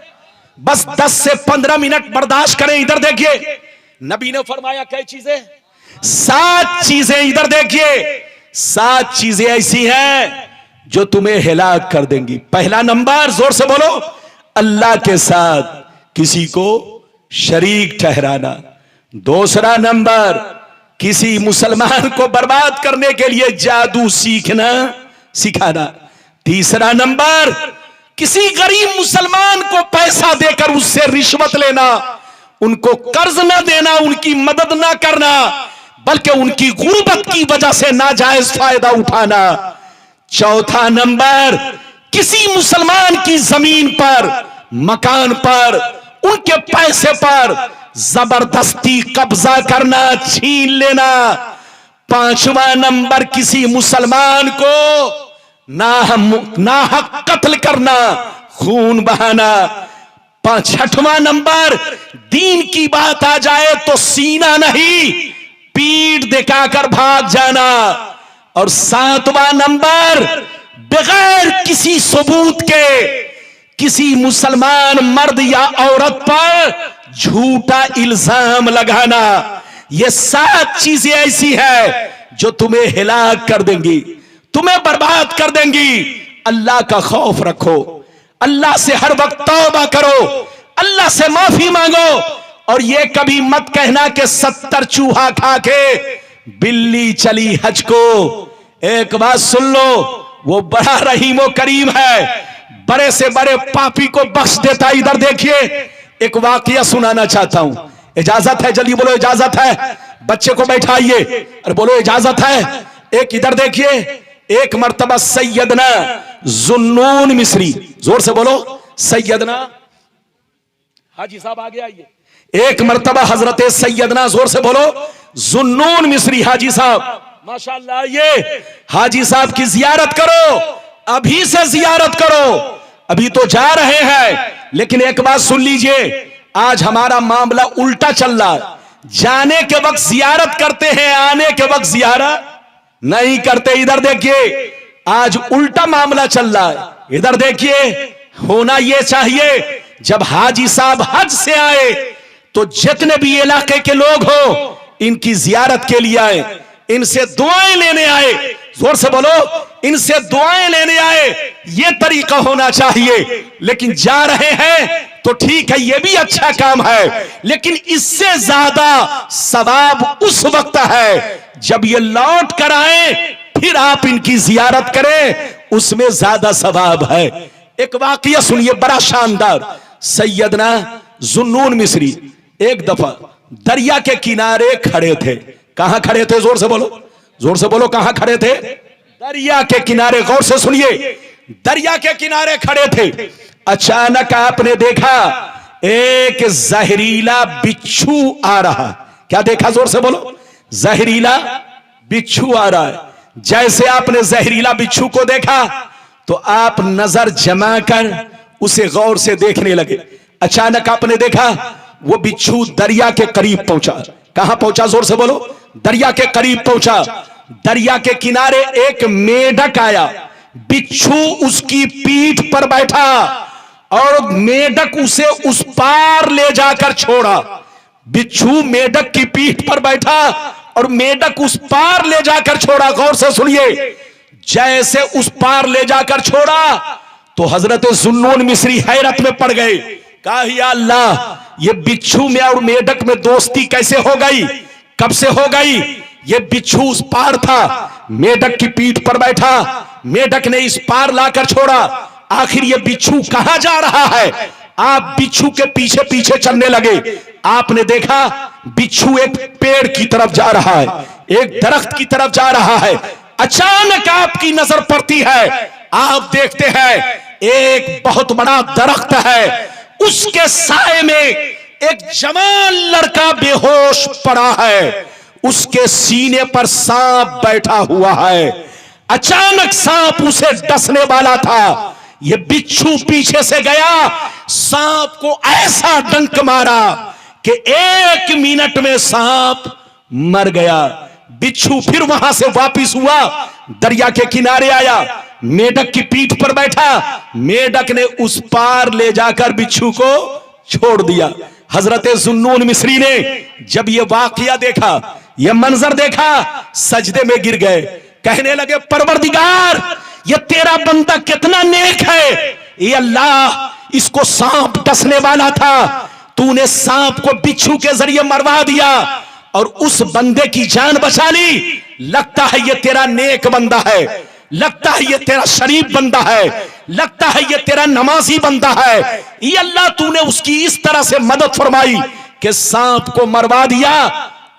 बस 10 से 15 मिनट बर्दाश्त करें। इधर देखिए, नबी ने फरमाया क्या चीजें? 7 चीजें। इधर देखिए, 7 चीजें ऐसी हैं जो तुम्हें हिलाक कर देंगी। पहला नंबर, जोर से बोलो, अल्लाह के साथ किसी को शरीक ठहराना। दूसरा नंबर किसी मुसलमान को बर्बाद करने के लिए जादू सीखना सिखाना। तीसरा नंबर किसी गरीब मुसलमान को पैसा देकर उससे रिश्वत लेना, उनको कर्ज ना देना, उनकी मदद ना करना, बल्कि उनकी गुर्बत की वजह से नाजायज फायदा उठाना। चौथा नंबर किसी मुसलमान की जमीन पर, मकान पर, उनके पैसे पर जबरदस्ती कब्जा करना, छीन लेना। 5वां नंबर किसी मुसलमान को नाहक कत्ल करना, खून बहाना। 6वां नंबर दीन की बात आ जाए तो सीना नहीं पीठ दिखाकर भाग जाना। और 7वां नंबर बगैर किसी सबूत के किसी मुसलमान मर्द या औरत पर झूठा इल्जाम लगाना। ये 7 चीजें ऐसी है जो तुम्हें हिलाक कर देंगी, तुम्हें बर्बाद कर देंगी। अल्लाह का खौफ रखो, अल्लाह से हर वक्त तौबा करो, अल्लाह से माफी मांगो। और ये कभी मत कहना कि 70 चूहा खा के बिल्ली चली हज को। एक बात सुन लो, वो बड़ा रहीम व करीम है, बड़े से बड़े पापी को बख्श देता। इधर देखिए, एक वाकया सुनाना चाहता हूं। इजाजत है? जल्दी बोलो, इजाजत है? बच्चे को बैठाइए और बोलो, इजाजत है? एक इधर देखिए, एक मर्तबा सैयदना जुन्नून मिस्री, जोर से बोलो, सैयदना हाजी साहब आगे आइए। एक मर्तबा हजरत सैयदना, जोर से बोलो, जुन्नून मिस्री हाजी साहब, माशाअल्लाह। ये हाजी साहब की जियारत करो, अभी से जियारत करो। अभी तो जा रहे हैं, लेकिन एक बात सुन लीजिए, आज हमारा मामला उल्टा चल रहा है। जाने के वक्त जियारत करते हैं, आने के वक्त जियारत नहीं करते। इधर देखिए, आज उल्टा मामला चल रहा है। इधर देखिए, होना यह चाहिए जब हाजी साहब हज से आए तो जितने भी इलाके के लोग हो इनकी जियारत के लिए आए, इनसे दुआएं लेने आए। जोर से बोलो, इनसे दुआएं लेने आए। यह तरीका होना चाहिए। लेकिन जा रहे हैं तो ठीक है, ये भी अच्छा काम है, लेकिन इससे ज्यादा सवाब उस वक्त है जब ये लौट कर आए फिर आप इनकी जियारत करें, उसमें ज्यादा सवाब है। एक वाकया सुनिए बड़ा शानदार। सैयदना जुन्नून मिस्री एक दफा दरिया के किनारे खड़े थे। कहां खड़े थे? जोर से बोलो, जोर से बोलो, कहां खड़े थे? दरिया के किनारे। गौर से सुनिए, दरिया के किनारे खड़े थे। अचानक आपने देखा एक जहरीला बिच्छू आ रहा। क्या देखा? जोर से बोलो। जहरीला बिच्छू आ रहा है। जैसे आपने जहरीला बिच्छू को देखा तो आप नजर जमा कर उसे गौर से देखने लगे। अचानक आपने देखा वो बिच्छू दरिया के करीब पहुंचा। कहां पहुंचा? जोर से बोलो। दरिया के करीब पहुंचा। दरिया के किनारे एक मेढक आया। बिच्छू उसकी पीठ पर बैठा और मेढक उसे उस पार ले जाकर छोड़ा। बिच्छू मेढक की पीठ पर बैठा और मेढक उस पार ले जाकर छोड़ा। गौर से सुनिए, जैसे उस पार ले जाकर छोड़ा तो हजरत जुन्नून मिस्री हैरत में पड़ गए। कहा या अल्लाह, ये बिच्छू में और मेढक में दोस्ती कैसे हो गई? कब से हो गई? ये बिच्छू उस पार था, मेढक की पीठ पर बैठा, मेढक ने इस पार लाकर छोड़ा। आखिर ये बिच्छू कहां जा रहा है? आप बिच्छू के पीछे पीछे चलने लगे। आपने देखा बिच्छू एक पेड़ की तरफ जा रहा है, एक दरख्त की तरफ जा रहा है। अचानक आपकी नजर पड़ती है, आप देखते हैं एक बहुत बड़ा दरख्त है, उसके साए में एक जवान लड़का बेहोश पड़ा है, उसके सीने पर सांप बैठा हुआ है। अचानक सांप उसे डसने वाला था। यह बिच्छू पीछे से गया, सांप को ऐसा डंक मारा कि 1 मिनट में सांप मर गया। बिच्छू फिर वहां से वापिस हुआ, दरिया के किनारे आया, मेढक की पीठ पर बैठा, मेढक ने उस पार ले जाकर बिच्छू को छोड़ दिया। हजरत जुन्नून मिस्री ने जब ये वाकया देखा, ये मंजर देखा, सजदे में गिर गए। कहने लगे, परवरदिगार, ये तेरा बंदा कितना नेक है। ये अल्लाह, इसको सांप डसने वाला था, तूने सांप को बिच्छू के जरिए मरवा दिया और उस बंदे की जान बचा ली। लगता है ये तेरा नेक बंदा है, लगता है ये तेरा शरीफ बंदा है, लगता है ये तेरा नमाजी बंदा है। ये अल्लाह, तूने उसकी इस तरह से मदद फरमाई कि सांप को मरवा दिया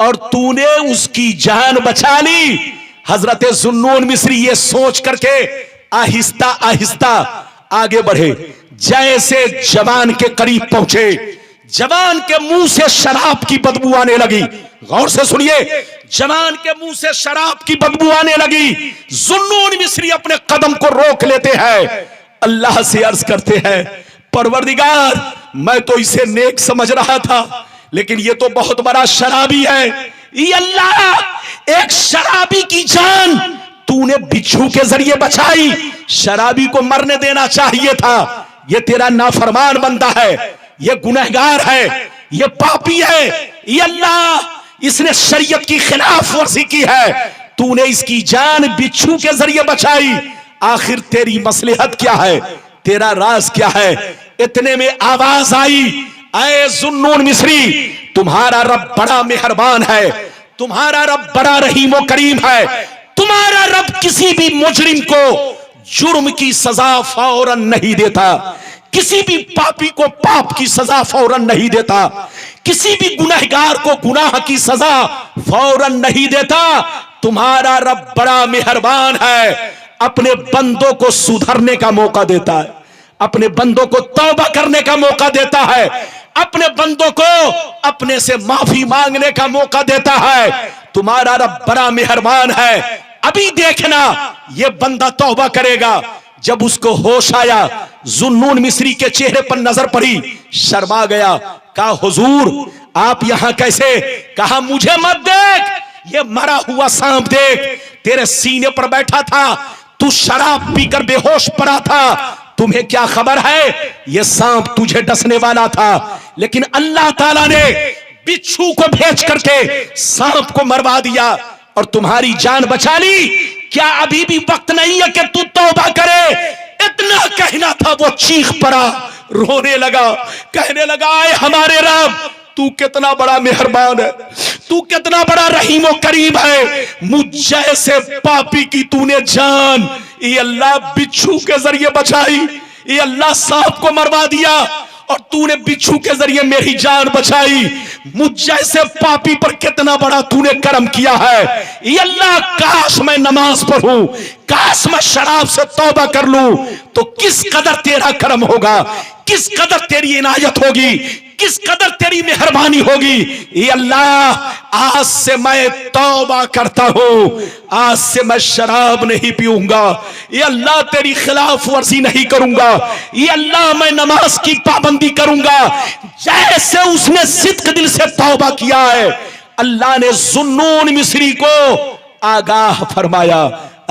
और तूने उसकी जान बचा ली। हजरत जुन्नून मिस्री ये सोच करके आहिस्ता आहिस्ता आगे बढ़े। जैसे जवान के करीब पहुंचे, जवान के मुंह से शराब की बदबू आने लगी। गौर से सुनिए, जवान के मुंह से शराब की बदबू आने लगी। जुन्नून मिस्री अपने कदम को रोक लेते हैं, अल्लाह से अर्ज करते हैं, परवरदिगार, मैं तो इसे नेक समझ रहा था, लेकिन ये तो बहुत बड़ा शराबी है। ये अल्लाह, एक शराबी की जान तूने बिच्छू के जरिए बचाई। शराबी को मरने देना चाहिए था। ये तेरा नाफरमान बंदा है, ये गुनहगार है, ये पापी है। ये अल्लाह, इसने शरीयत की खिलाफ वर्जी की है, तूने इसकी जान बिच्छू के जरिए बचाई। आखिर तेरी मसलहत क्या है? तेरा राज क्या है? इतने में आवाज आई, ऐ जुन्नून मिस्री, तुम्हारा रब बड़ा मेहरबान है, तुम्हारा रब बड़ा रहीम व करीम है। तुम्हारा रब किसी भी मुजरिम को जुर्म की सजा फौरन नहीं देता, किसी भी पापी को पाप की सजा फौरन नहीं देता, किसी भी गुनहगार को गुनाह की सजा फौरन नहीं देता। तुम्हारा रब बड़ा मेहरबान है, अपने बंदों को सुधरने का मौका देता है, अपने बंदों को तौबा करने का मौका देता है, अपने बंदों को अपने से माफी मांगने का मौका देता है। तुम्हारा रब बड़ा मेहरबान है। अभी देखना, यह बंदा तौबा करेगा। जब उसको होश आया, जुन्नून मिस्री के चेहरे पर नजर पड़ी, शर्मा गया। कहा, हुजूर, आप यहां कैसे? कहा, मुझे मत देख, ये मरा हुआ सांप देख, तेरे सीने पर बैठा था, तू शराब पीकर बेहोश पड़ा था, तुम्हें क्या खबर है, ये सांप तुझे डसने वाला था, लेकिन अल्लाह ताला ने बिच्छू को भेज करके सांप को मरवा दिया और तुम्हारी जान बचा ली। क्या अभी भी वक्त नहीं है कि तू तौबा करे? इतना कहना था वो चीख पड़ा, रोने लगा, कहने लगा, आए हमारे रब, तू कितना बड़ा मेहरबान है, तू कितना बड़ा रहीम और करीम है। मुझ जैसे पापी की तूने जान ये अल्लाह बिच्छू के जरिए बचाई, ये अल्लाह सांप को मरवा दिया और तूने बिच्छू के जरिए मेरी जान बचाई। मुझ जैसे पापी पर कितना बड़ा तूने करम किया है। ये अल्लाह, काश मैं नमाज पढ़ूं, काश मैं शराब से तौबा कर लूं, तो किस कदर तेरा करम होगा, किस कदर तेरी इनायत होगी, किस कदर तेरी मेहरबानी होगी। ये अल्लाह, आज से मैं तौबा करता हूं, आज से मैं शराब नहीं पीऊंगा, ये अल्लाह तेरी खिलाफ वर्जी नहीं करूंगा, ये अल्लाह मैं नमाज की पाबंदी करूंगा। जैसे उसने सिद्क दिल से तौबा किया है, अल्लाह ने जुन्नून मिस्री को आगाह फरमाया,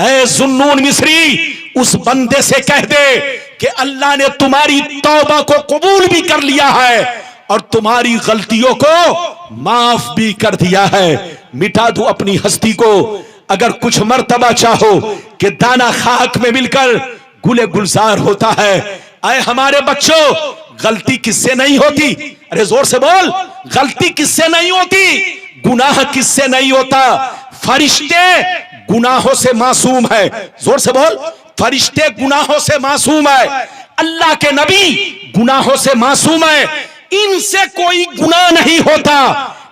ऐ जुन्नून मिस्री, उस बंदे से कह दे कि अल्लाह ने तुम्हारी तौबा को कबूल भी कर लिया है और तुम्हारी गलतियों को माफ भी कर दिया है। मिटा दो अपनी हस्ती को। अगर कुछ मर्तबा चाहो कि दाना खाक में मिलकर गुले गुलजार होता है, आए हमारे बच्चों, गलती किससे नहीं होती? अरे जोर से बोल, गलती किससे नहीं होती? गुनाह किससे नहीं होता? फरिश्ते गुनाहों से मासूम है। जोर से बोल, फरिश्ते गुनाहों से मासूम है। अल्लाह के नबी गुनाहों से मासूम है, इनसे कोई गुनाह नहीं होता।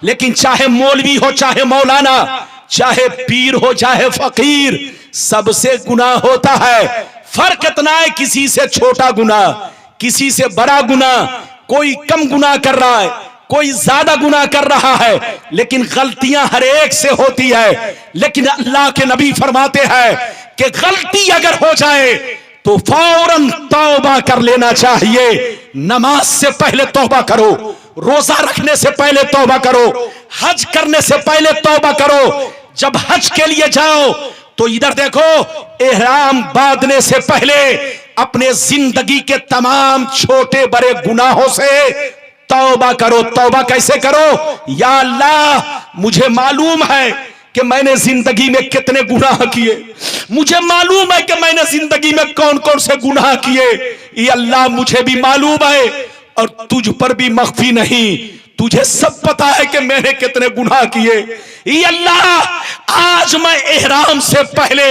लेकिन चाहे मौलवी हो, चाहे मौलाना, चाहे पीर हो, चाहे फकीर, सबसे गुनाह होता है। फर्क इतना है, किसी से छोटा गुनाह, किसी से बड़ा गुनाह, कोई कम गुनाह कर रहा है, कोई ज्यादा गुनाह कर रहा है, लेकिन गलतियां हर एक से होती है। लेकिन अल्लाह के नबी फरमाते हैं कि गलती अगर हो जाए तो फौरन तौबा कर लेना चाहिए। नमाज से पहले तौबा करो, रोजा रखने से पहले तौबा करो, हज करने से पहले तौबा करो। जब हज के लिए जाओ तो इधर देखो, एहराम बांधने से पहले अपने जिंदगी के तमाम छोटे बड़े गुनाहों से तौबा करो। तौबा कैसे करो? या अल्लाह, मुझे मालूम है कि मैंने जिंदगी में कितने गुनाह किए, मुझे मालूम है कि मैंने जिंदगी में कौन कौन से गुनाह किए। ये अल्लाह, मुझे भी मालूम है और तुझ पर भी मख्फी नहीं, तुझे सब पता है कि मैंने कितने गुनाह किए। ये अल्लाह, आज मैं एहराम से पहले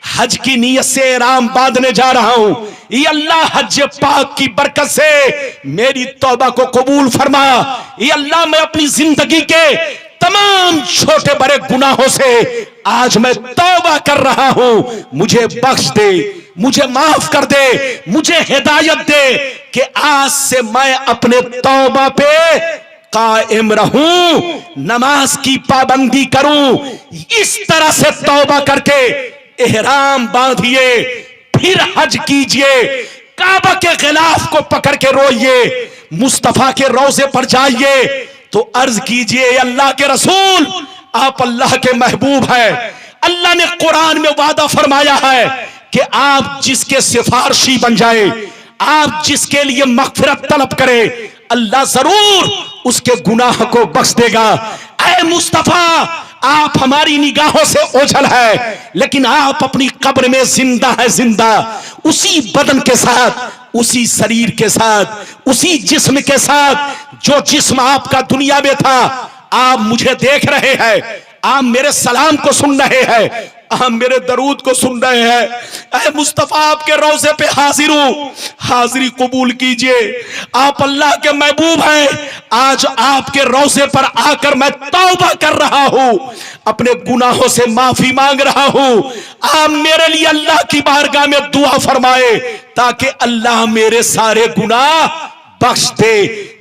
हज की नीयत से एहराम बांधने जा रहा हूं। ये अल्लाह, हज पाक की बरकत से मेरी तौबा को कबूल फरमा। ये अल्लाह, मैं अपनी जिंदगी के तमाम छोटे बड़े गुनाहों से आज मैं तौबा कर रहा हूं, मुझे बख्श दे, मुझे माफ कर दे, मुझे हिदायत दे कि आज से मैं अपने तौबा पे कायम रहूं, नमाज की पाबंदी करूं। इस तरह से तौबा करके एहराम बांधिए, फिर हज कीजिए, काबा के गिलाफ को पकड़ के रोइए, मुस्तफा के रोजे पर जाइए तो अर्ज कीजिए, अल्लाह के रसूल, आप अल्लाह के महबूब हैं। अल्लाह ने कुरान में वादा फरमाया है कि आप जिसके सिफारशी बन जाए, आप जिसके लिए मगफिरत तलब करें, अल्लाह जरूर उसके गुनाह को बख्श देगा। ऐ मुस्तफा, आप हमारी निगाहों से ओझल है, लेकिन आप अपनी कब्र में जिंदा है, जिंदा, उसी बदन के साथ, उसी शरीर के साथ, उसी जिस्म के साथ जो जिस्म आपका दुनिया में था। आप मुझे देख रहे हैं, आप मेरे सलाम को सुन रहे हैं, आप मेरे दरूद को सुन रहे हैं। ऐ मुस्तफा, आपके रोज़े पे हाजिर हूं, हाजिरी कबूल कीजिए। आप अल्लाह के महबूब हैं, आज आपके रोज़े पर आकर मैं तौबा कर रहा हूं, अपने गुनाहों से माफी मांग रहा हूं। आप मेरे लिए अल्लाह की बारगाह में दुआ फरमाए ताकि अल्लाह मेरे सारे गुनाह बख्श दे।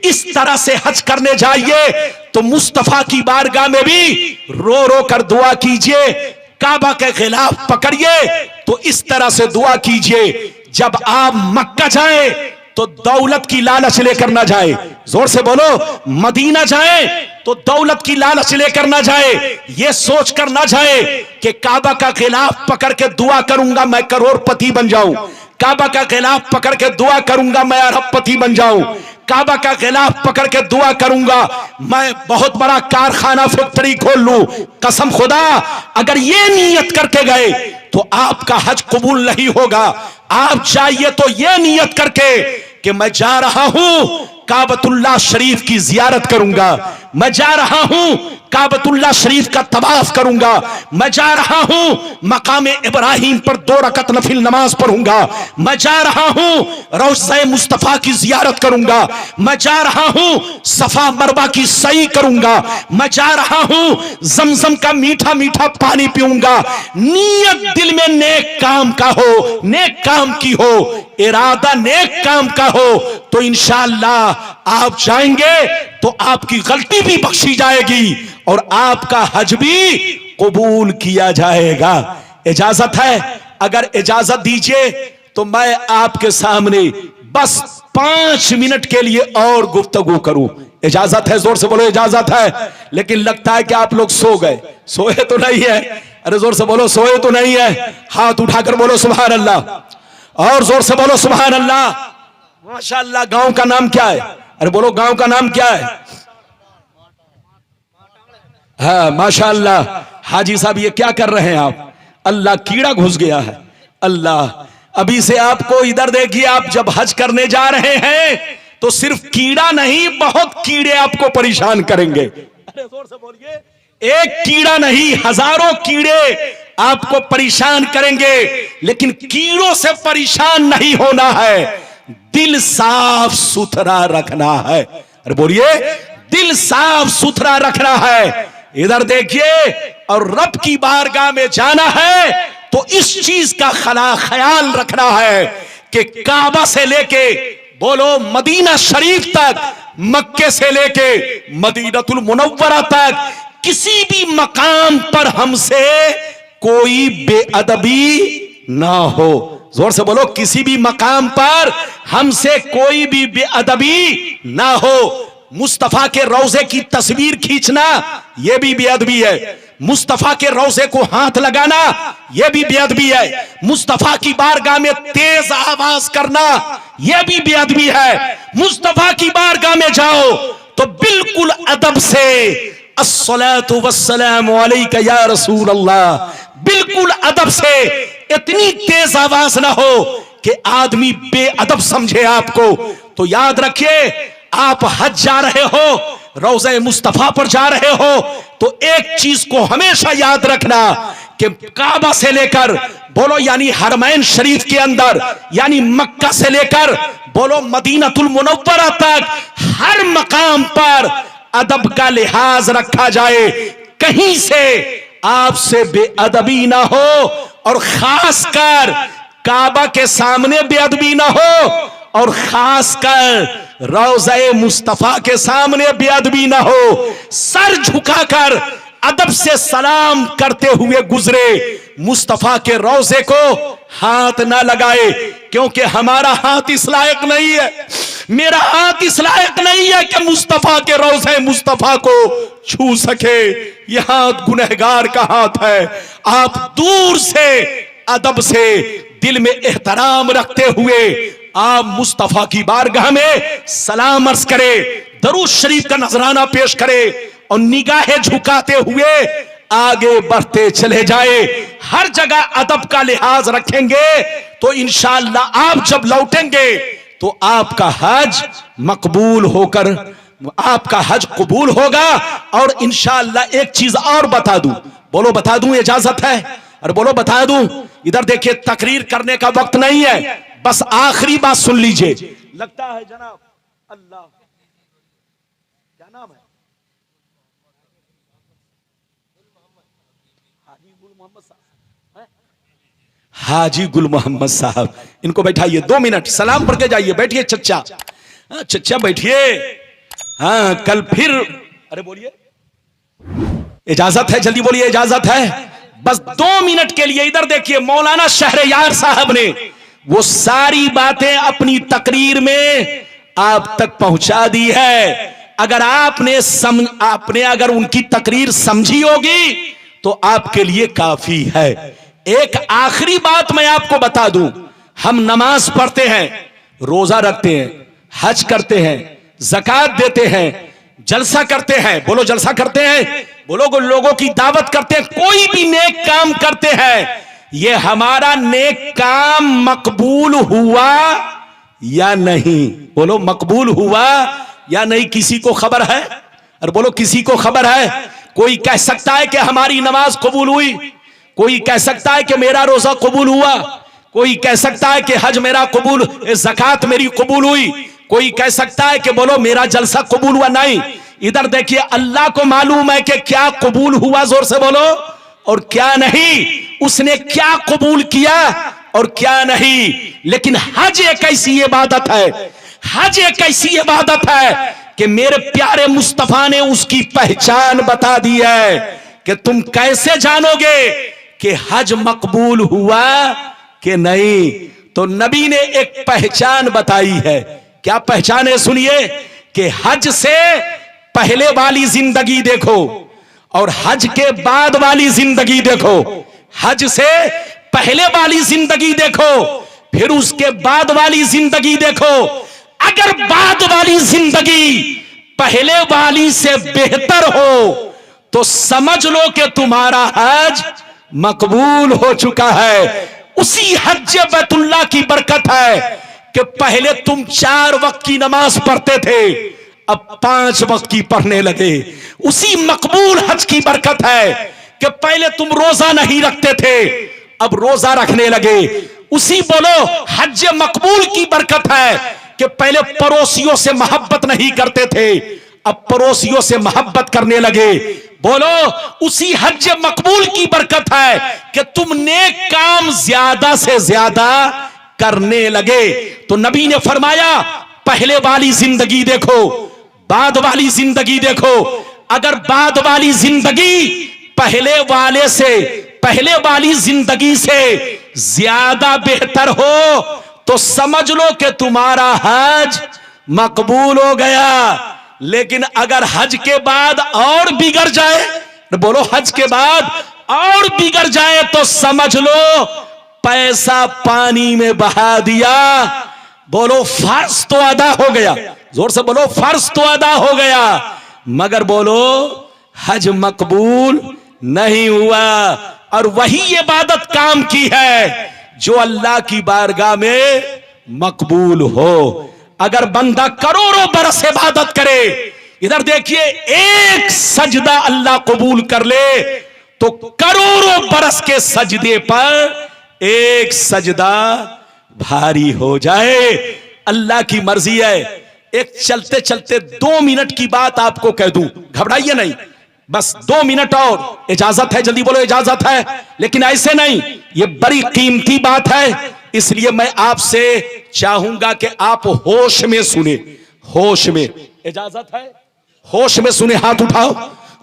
इस तरह से हज करने जाइए तो मुस्तफा की बारगाह में भी रो रो कर दुआ कीजिए, काबा के खिलाफ पकड़िए तो इस तरह से दुआ कीजिए। जब आप मक्का जाएं तो दौलत की लालच लेकर ना जाए, जोर से बोलो, मदीना जाए तो दौलत की लालच लेकर ना जाए, ये सोच कर ना जाए कि काबा का खिलाफ पकड़ के दुआ करूंगा मैं करोड़पति बन जाऊं, काबा का खिलाफ पकड़ के दुआ करूंगा मैं अरबपति बन जाऊं, काबा का गिलाफ पकड़ के दुआ करूंगा मैं बहुत बड़ा कारखाना फैक्ट्री खोल लूं। कसम खुदा अगर ये नीयत करके गए तो आपका हज कबूल नहीं होगा। आप चाहिए तो ये नीयत करके कि मैं जा रहा हूं काबतुल्लाह शरीफ की जियारत करूंगा, मैं जा रहा हूं काबतुल्लाह शरीफ का तवाफ करूंगा, मैं जा रहा हूं मकाम इब्राहिम पर 2 रकत नफिल नमाज पढ़ूंगा, मैं जा रहा हूं रौज़ा मुस्तफा की जियारत करूंगा, मैं जा रहा हूं सफा मरवा की सई करूंगा, मैं जा रहा हूं जमजम का मीठा मीठा पानी पीऊंगा। नीयत दिल में नेक काम का हो, नेक काम की हो, इरादा नेक काम का हो तो इंशाअल्लाह आप जाएंगे तो आपकी गलती भी बख्शी जाएगी और आपका हज भी कबूल किया जाएगा। इजाजत है? अगर इजाजत दीजिए तो मैं आपके सामने बस 5 मिनट के लिए और गुफ्तगू करूं। इजाजत है? जोर से बोलो इजाजत है। लेकिन लगता है कि आप लोग सो गए। सोए तो नहीं है? अरे जोर से बोलो सोए तो नहीं है? हाथ उठाकर बोलो सुभान अल्लाह और जोर से बोलो सुभान अल्लाह। माशाअल्लाह। गांव का नाम क्या है? अरे बोलो गांव का नाम क्या है? हाँ माशाअल्लाह। हाजी साहब ये क्या कर रहे हैं आप? अल्लाह कीड़ा घुस गया है। अल्लाह अभी से आपको इधर देखिए, आप जब हज करने जा रहे हैं तो सिर्फ कीड़ा नहीं बहुत कीड़े आपको परेशान करेंगे। अरे जोर से बोलिए। एक कीड़ा नहीं हजारों कीड़े आपको परेशान करेंगे, लेकिन कीड़ों से परेशान नहीं होना है, दिल साफ सुथरा रखना है। अरे बोलिए दिल साफ सुथरा रखना है। इधर देखिए और रब की बारगाह में जाना है तो इस चीज का ख्याल रखना है कि काबा से लेके बोलो मदीना शरीफ तक, मक्के से लेके मदीनतुल मुनव्वरा तक किसी भी मकाम पर हमसे कोई बेअदबी ना हो। जोर से बोलो किसी भी मकाम पर हमसे कोई भी बेअदबी ना हो। मुस्तफा के रोजे की तस्वीर खींचना यह भी बेअदबी है। मुस्तफा के रोजे को हाथ लगाना यह भी बेअदबी है। मुस्तफा की बारगाह में तेज आवाज करना यह भी बेअदबी है। मुस्तफा की बारगाह में जाओ तो बिल्कुल अदब से अस्सलातु वस्सलामु अलैका या रसूल अल्लाह, बिल्कुल अदब से, इतनी तेज आवाज ना हो कि आदमी बेअदब समझे आपको। तो याद रखिए आप हज जा रहे हो, रोज़े मुस्तफा पर जा रहे हो तो एक चीज को हमेशा याद रखना कि काबा से लेकर बोलो यानी हरमैन शरीफ के अंदर यानी मक्का से लेकर बोलो मदीनतुल मुनव्वरा तक हर मकाम पर अदब का लिहाज रखा जाए, कहीं से आपसे बेअदबी ना हो और खासकर काबा के सामने बेअदबी ना हो और खासकर रोज़े मुस्तफा के सामने बेअदबी ना हो। सर झुकाकर अदब से सलाम करते हुए गुजरे, मुस्तफा के रोज़े को हाथ ना लगाए, क्योंकि हमारा हाथ इस लायक नहीं है, मेरा हाथ इस लायक नहीं है कि मुस्तफा के रोज़े मुस्तफा को छू सके। यह हाथ गुनहगार का हाथ है। आप दूर से अदब से दिल में एहतराम रखते हुए आप मुस्तफा की बारगाह में सलाम अर्ज करे, दरूद शरीफ का नजराना पेश करे और निगाहें झुकाते हुए आगे बढ़ते चले जाए। हर जगह अदब का लिहाज रखेंगे तो इंशाअल्लाह आप जब लौटेंगे तो आपका हज मकबूल होकर आपका हज कबूल होगा। और इंशाअल्लाह एक चीज और बता दूं, बोलो बता दूं, इजाजत है? और बोलो बता दूं। इधर देखिए तकरीर करने का वक्त नहीं है, बस आखिरी बात सुन लीजिए। लगता है जनाब अल्लाह क्या नाम है? हाजी गुल मोहम्मद साहब, इनको बैठाइए 2 मिनट, सलाम पढ़ के जाइए। बैठिए चच्चा, चच्चा बैठिए। हाँ कल फिर, अरे बोलिए इजाजत है, जल्दी बोलिए इजाजत है। बस 2 मिनट के लिए इधर देखिए, मौलाना शहरयार साहब ने वो सारी बातें अपनी तकरीर में आप तक पहुंचा दी है। अगर आपने अगर उनकी तकरीर समझी होगी तो आपके लिए काफी है। एक आखिरी बात मैं आपको बता दूं, हम नमाज पढ़ते हैं, रोजा रखते हैं, हज करते हैं, ज़कात देते हैं, जलसा करते हैं, बोलो जलसा करते हैं, बोलो लोगों की दावत करते हैं, कोई भी नेक काम करते हैं, ये हमारा नेक काम मकबूल हुआ या नहीं? बोलो मकबूल हुआ या नहीं? किसी को खबर है? और बोलो किसी को खबर है? कोई कह सकता है कि हमारी नमाज कबूल हुई? कोई कह सकता है कि मेरा रोजा कबूल हुआ? कोई कह सकता है कि हज मेरा कबूल, ज़कात मेरी कबूल हुई? कोई कह सकता है कि बोलो मेरा जलसा कबूल हुआ? नहीं। इधर देखिए, अल्लाह को मालूम है कि क्या कबूल हुआ, जोर से बोलो, और क्या नहीं। उसने क्या कबूल किया और क्या नहीं। लेकिन हज एक ऐसी इबादत है, हज एक ऐसी इबादत है कि मेरे प्यारे मुस्तफा ने उसकी पहचान बता दी है कि तुम कैसे जानोगे कि हज मकबूल हुआ कि नहीं। तो नबी ने एक पहचान बताई है। क्या पहचान है? सुनिए कि हज से पहले वाली जिंदगी देखो और हज के बाद वाली जिंदगी देखो। हज से पहले वाली जिंदगी देखो, फिर उसके बाद वाली जिंदगी देखो। अगर बाद वाली जिंदगी पहले वाली से बेहतर हो तो समझ लो कि तुम्हारा हज मकबूल हो चुका है। उसी हज बैतुल्लाह की बरकत है कि पहले तुम 4 वक्त की नमाज पढ़ते थे, अब 5 वक्त की पढ़ने लगे। उसी मकबूल हज की बरकत है कि पहले तुम रोजा नहीं रखते थे, अब रोजा रखने लगे। उसी बोलो हज मकबूल की बरकत है कि पहले पड़ोसियों से मोहब्बत नहीं करते थे, अब पड़ोसियों से मोहब्बत करने लगे। बोलो उसी हज मकबूल की बरकत है कि तुम नेक काम ज्यादा से ज्यादा करने लगे। तो नबी ने फरमाया पहले वाली जिंदगी देखो, बाद वाली जिंदगी देखो। अगर बाद वाली जिंदगी पहले वाली जिंदगी से ज्यादा बेहतर हो तो समझ लो कि तुम्हारा हज मकबूल हो गया। लेकिन अगर हज के बाद और बिगड़ जाए, बोलो हज के बाद और बिगड़ जाए, तो समझ लो पैसा पानी में बहा दिया। बोलो फर्ज तो अदा हो गया, जोर से बोलो फर्ज तो अदा हो गया, मगर बोलो हज मकबूल नहीं हुआ। और वही इबादत काम की है जो अल्लाह की बारगाह में मकबूल हो। अगर बंदा करोड़ों बरस इबादत करे, इधर देखिए, एक सजदा अल्लाह कबूल कर ले तो करोड़ों बरस के सजदे पर एक सजदा भारी हो जाए। अल्लाह की मर्जी है। एक चलते चलते 2 मिनट की बात आपको कह दूं, घबराइए नहीं, बस 2 मिनट और इजाजत है, जल्दी बोलो इजाजत है। लेकिन ऐसे नहीं, ये बड़ी कीमती बात है, इसलिए मैं आपसे चाहूंगा कि आप होश में सुने, होश में। इजाजत है? होश में सुने। हाथ उठाओ,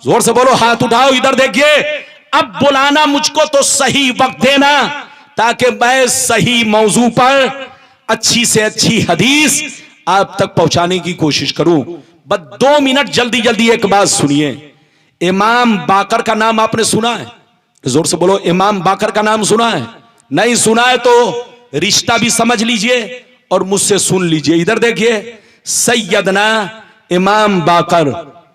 जोर से बोलो हाथ उठाओ। इधर देखिए, अब बुलाना मुझको तो सही वक्त देना ताकि मैं सही मौजू पर अच्छी से अच्छी हदीस आप तक पहुंचाने की कोशिश करूं। बस 2 मिनट जल्दी जल्दी एक बात सुनिए। इमाम बाकर का नाम आपने सुना है? जोर से बोलो, इमाम बाकर का नाम सुना है? नहीं सुना है तो रिश्ता भी समझ लीजिए और मुझसे सुन लीजिए। इधर देखिए, सैयदना इमाम बाकर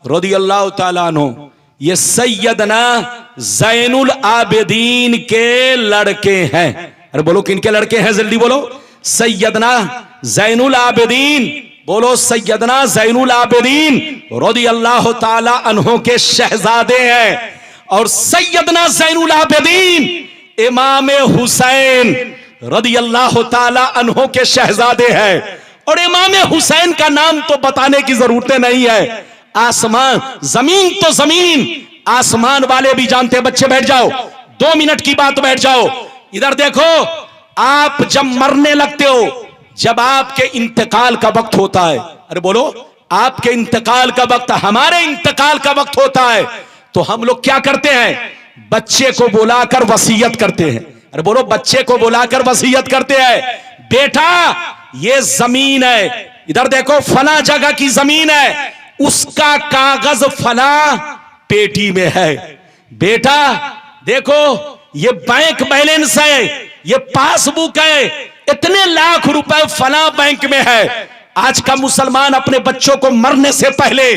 रदियल्लाहु ताला अन्हु, ये सैयदना ज़ैनुल आबिदीन के लड़के हैं। अरे बोलो किनके लड़के हैं, जल्दी बोलो। सैयदना ज़ैनुल आबिदीन, बोलो सैयदना ज़ैनुल आबिदीन रदियल्लाहु ताला अन्हु के शहजादे हैं। और सैयदना ज़ैनुल आबिदीन इमाम हुसैन रदियल्लाहु ताला अन्हु के शहजादे हैं। और इमाम हुसैन का नाम तो बताने की जरूरत नहीं है, आसमान जमीन तो जमीन आसमान वाले भी जानते हैं। बच्चे बैठ जाओ, 2 मिनट की बात, बैठ जाओ। इधर देखो, आप जब मरने लगते हो, जब आपके इंतकाल का वक्त होता है, अरे बोलो आपके इंतकाल का वक्त, हमारे इंतकाल का वक्त होता है, तो हम लोग क्या करते हैं? बच्चे को बुलाकर वसीयत करते हैं। अरे बोलो, बच्चे को बुलाकर वसीयत करते हैं, बेटा ये जमीन है, इधर देखो फला जगह की जमीन है, उसका कागज फला पेटी में है। बेटा देखो ये बैंक बैलेंस है, ये पासबुक है, इतने लाख रुपए फला बैंक में है, आज का मुसलमान अपने बच्चों को मरने से पहले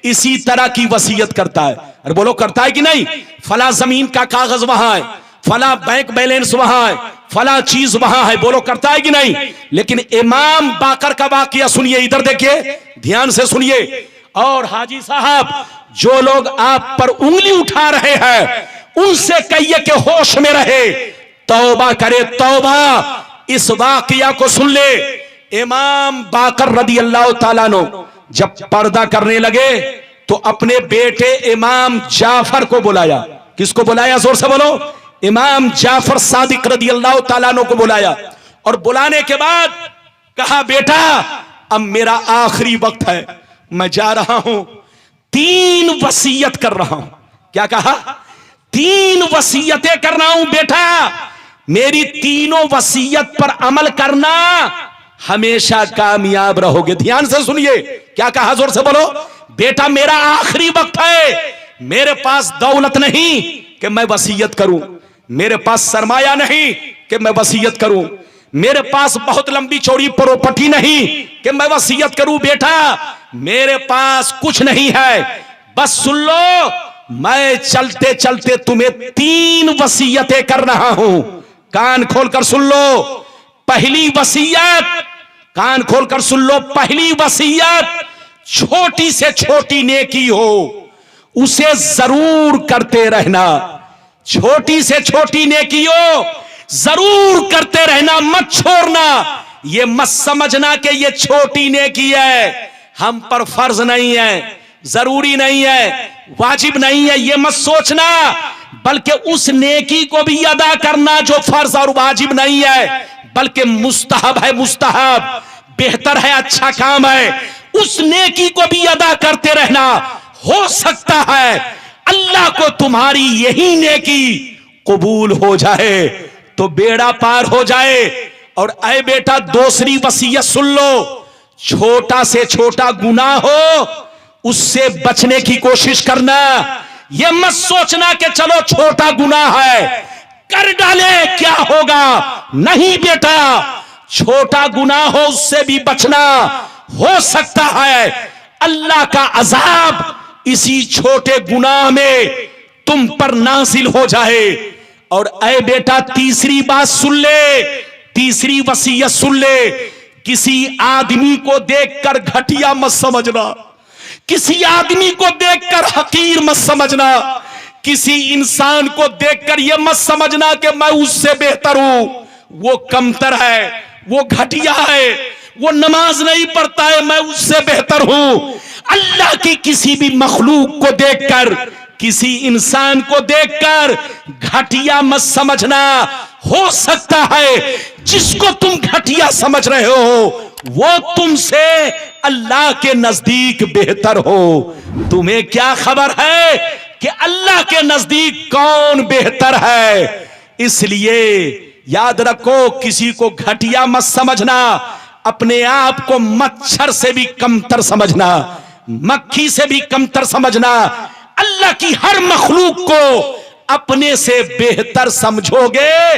इसी तरह की वसीयत करता है। अरे बोलो, करता है कि नहीं? फला जमीन का कागज वहां है, फला बैंक बैलेंस वहां है, फला चीज वहां है। बोलो, करता है कि नहीं? लेकिन इमाम बाकर का वाकया सुनिए, इधर देखिए, ध्यान से सुनिए। और हाजी साहब, जो लोग आप पर उंगली उठा रहे हैं उनसे कहिए कि होश में रहे, तौबा करे, तौबा। इस वाकया को सुन ले। इमाम बाकर रदी अल्लाह ताला नो जब पर्दा करने लगे तो अपने बेटे इमाम जाफर को बुलाया। किसको बुलाया? जोर से बोलो। इमाम जाफर सादिक रदी अल्लाह ताला नो को बुलाया और बुलाने के बाद कहा, बेटा अब मेरा आखिरी वक्त है, मैं जा रहा हूं, 3 वसीयत कर रहा हूं। क्या कहा? 3 वसीयतें कर रहा हूं बेटा, मेरी तीनों वसीयत पर अमल करना, हमेशा कामयाब रहोगे। ध्यान से सुनिए, क्या कहा? जोर से बोलो। बेटा मेरा आखिरी वक्त है, मेरे पास दौलत नहीं कि मैं वसीयत करूं, मेरे पास सरमाया नहीं कि मैं वसीयत करूं, मेरे पास बहुत लंबी चौड़ी प्रॉपर्टी नहीं कि मैं वसीयत करूं। बेटा मेरे पास कुछ नहीं है, बस सुन लो, मैं चलते चलते तुम्हें 3 वसीयतें कर रहा हूं। कान खोलकर सुन लो। पहली वसीयत, कान खोलकर सुन लो, पहली वसीयत, छोटी से छोटी नेकी हो उसे जरूर करते रहना। छोटी से छोटी नेकी हो जरूर करते रहना, मत छोड़ना। ये मत समझना कि ये छोटी नेकी है, हम पर फर्ज नहीं है, जरूरी नहीं है, वाजिब नहीं है, ये मत सोचना। बल्कि उस नेकी को भी अदा करना जो फर्ज और वाजिब नहीं है, बल्कि मुस्तहब है, मुस्तहब बेहतर है, अच्छा काम है, उस नेकी को भी अदा करते रहना। हो सकता है अल्लाह को तुम्हारी यही नेकी कबूल हो जाए तो बेड़ा पार हो जाए। और ऐ बेटा, दूसरी वसीयत सुन लो, छोटा से छोटा गुनाह हो उससे बचने की कोशिश करना। यह मत सोचना कि चलो छोटा गुनाह है कर डाले क्या होगा, नहीं बेटा, छोटा गुनाह हो उससे भी बचना। हो सकता है अल्लाह का अजाब इसी छोटे गुनाह में तुम पर नाजिल हो जाए। और ऐ बेटा, तीसरी बात सुन ले, तीसरी वसीयत सुन ले, किसी आदमी को देखकर घटिया मत समझना, किसी आदमी को देखकर हकीर मत समझना, किसी इंसान को देखकर यह मत समझना कि मैं उससे बेहतर हूं, वो कमतर है, वो घटिया है, वो नमाज नहीं पढ़ता है, मैं उससे बेहतर हूं। अल्लाह की किसी भी मखलूक को देखकर, किसी इंसान को देखकर घटिया मत समझना। हो सकता है जिसको तुम घटिया समझ रहे हो वो तुमसे अल्लाह के नजदीक बेहतर हो। तुम्हें क्या खबर है कि अल्लाह के नजदीक कौन बेहतर है? इसलिए याद रखो, किसी को घटिया मत समझना, अपने आप को मच्छर से भी कमतर समझना, मक्खी से भी कमतर समझना। अल्लाह की हर मखलूक को अपने से बेहतर समझोगे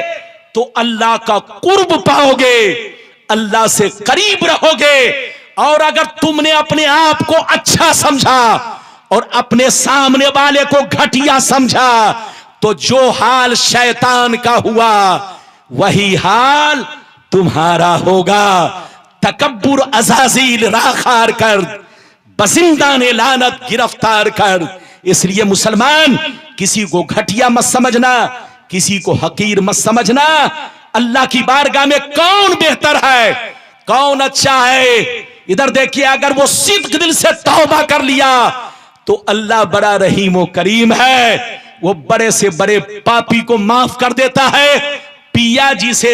तो अल्लाह का कुर्ब पाओगे, अल्लाह से करीब रहोगे। और अगर तुमने अपने आप को अच्छा समझा और अपने सामने वाले को घटिया समझा तो जो हाल शैतान का हुआ वही हाल तुम्हारा होगा। तकब्बुर अज़ाज़ील राखार कर, बसिंदान लानत गिरफ्तार कर। इसलिए मुसलमान, किसी को घटिया मत समझना, किसी को हकीर मत समझना। अल्लाह की बारगाह में कौन बेहतर है, कौन अच्छा है? इधर देखिए, अगर वो सिद्क दिल से तौबा कर लिया तो अल्लाह बड़ा रहीम व करीम है, वो बड़े से बड़े पापी को माफ कर देता है। पिया जी से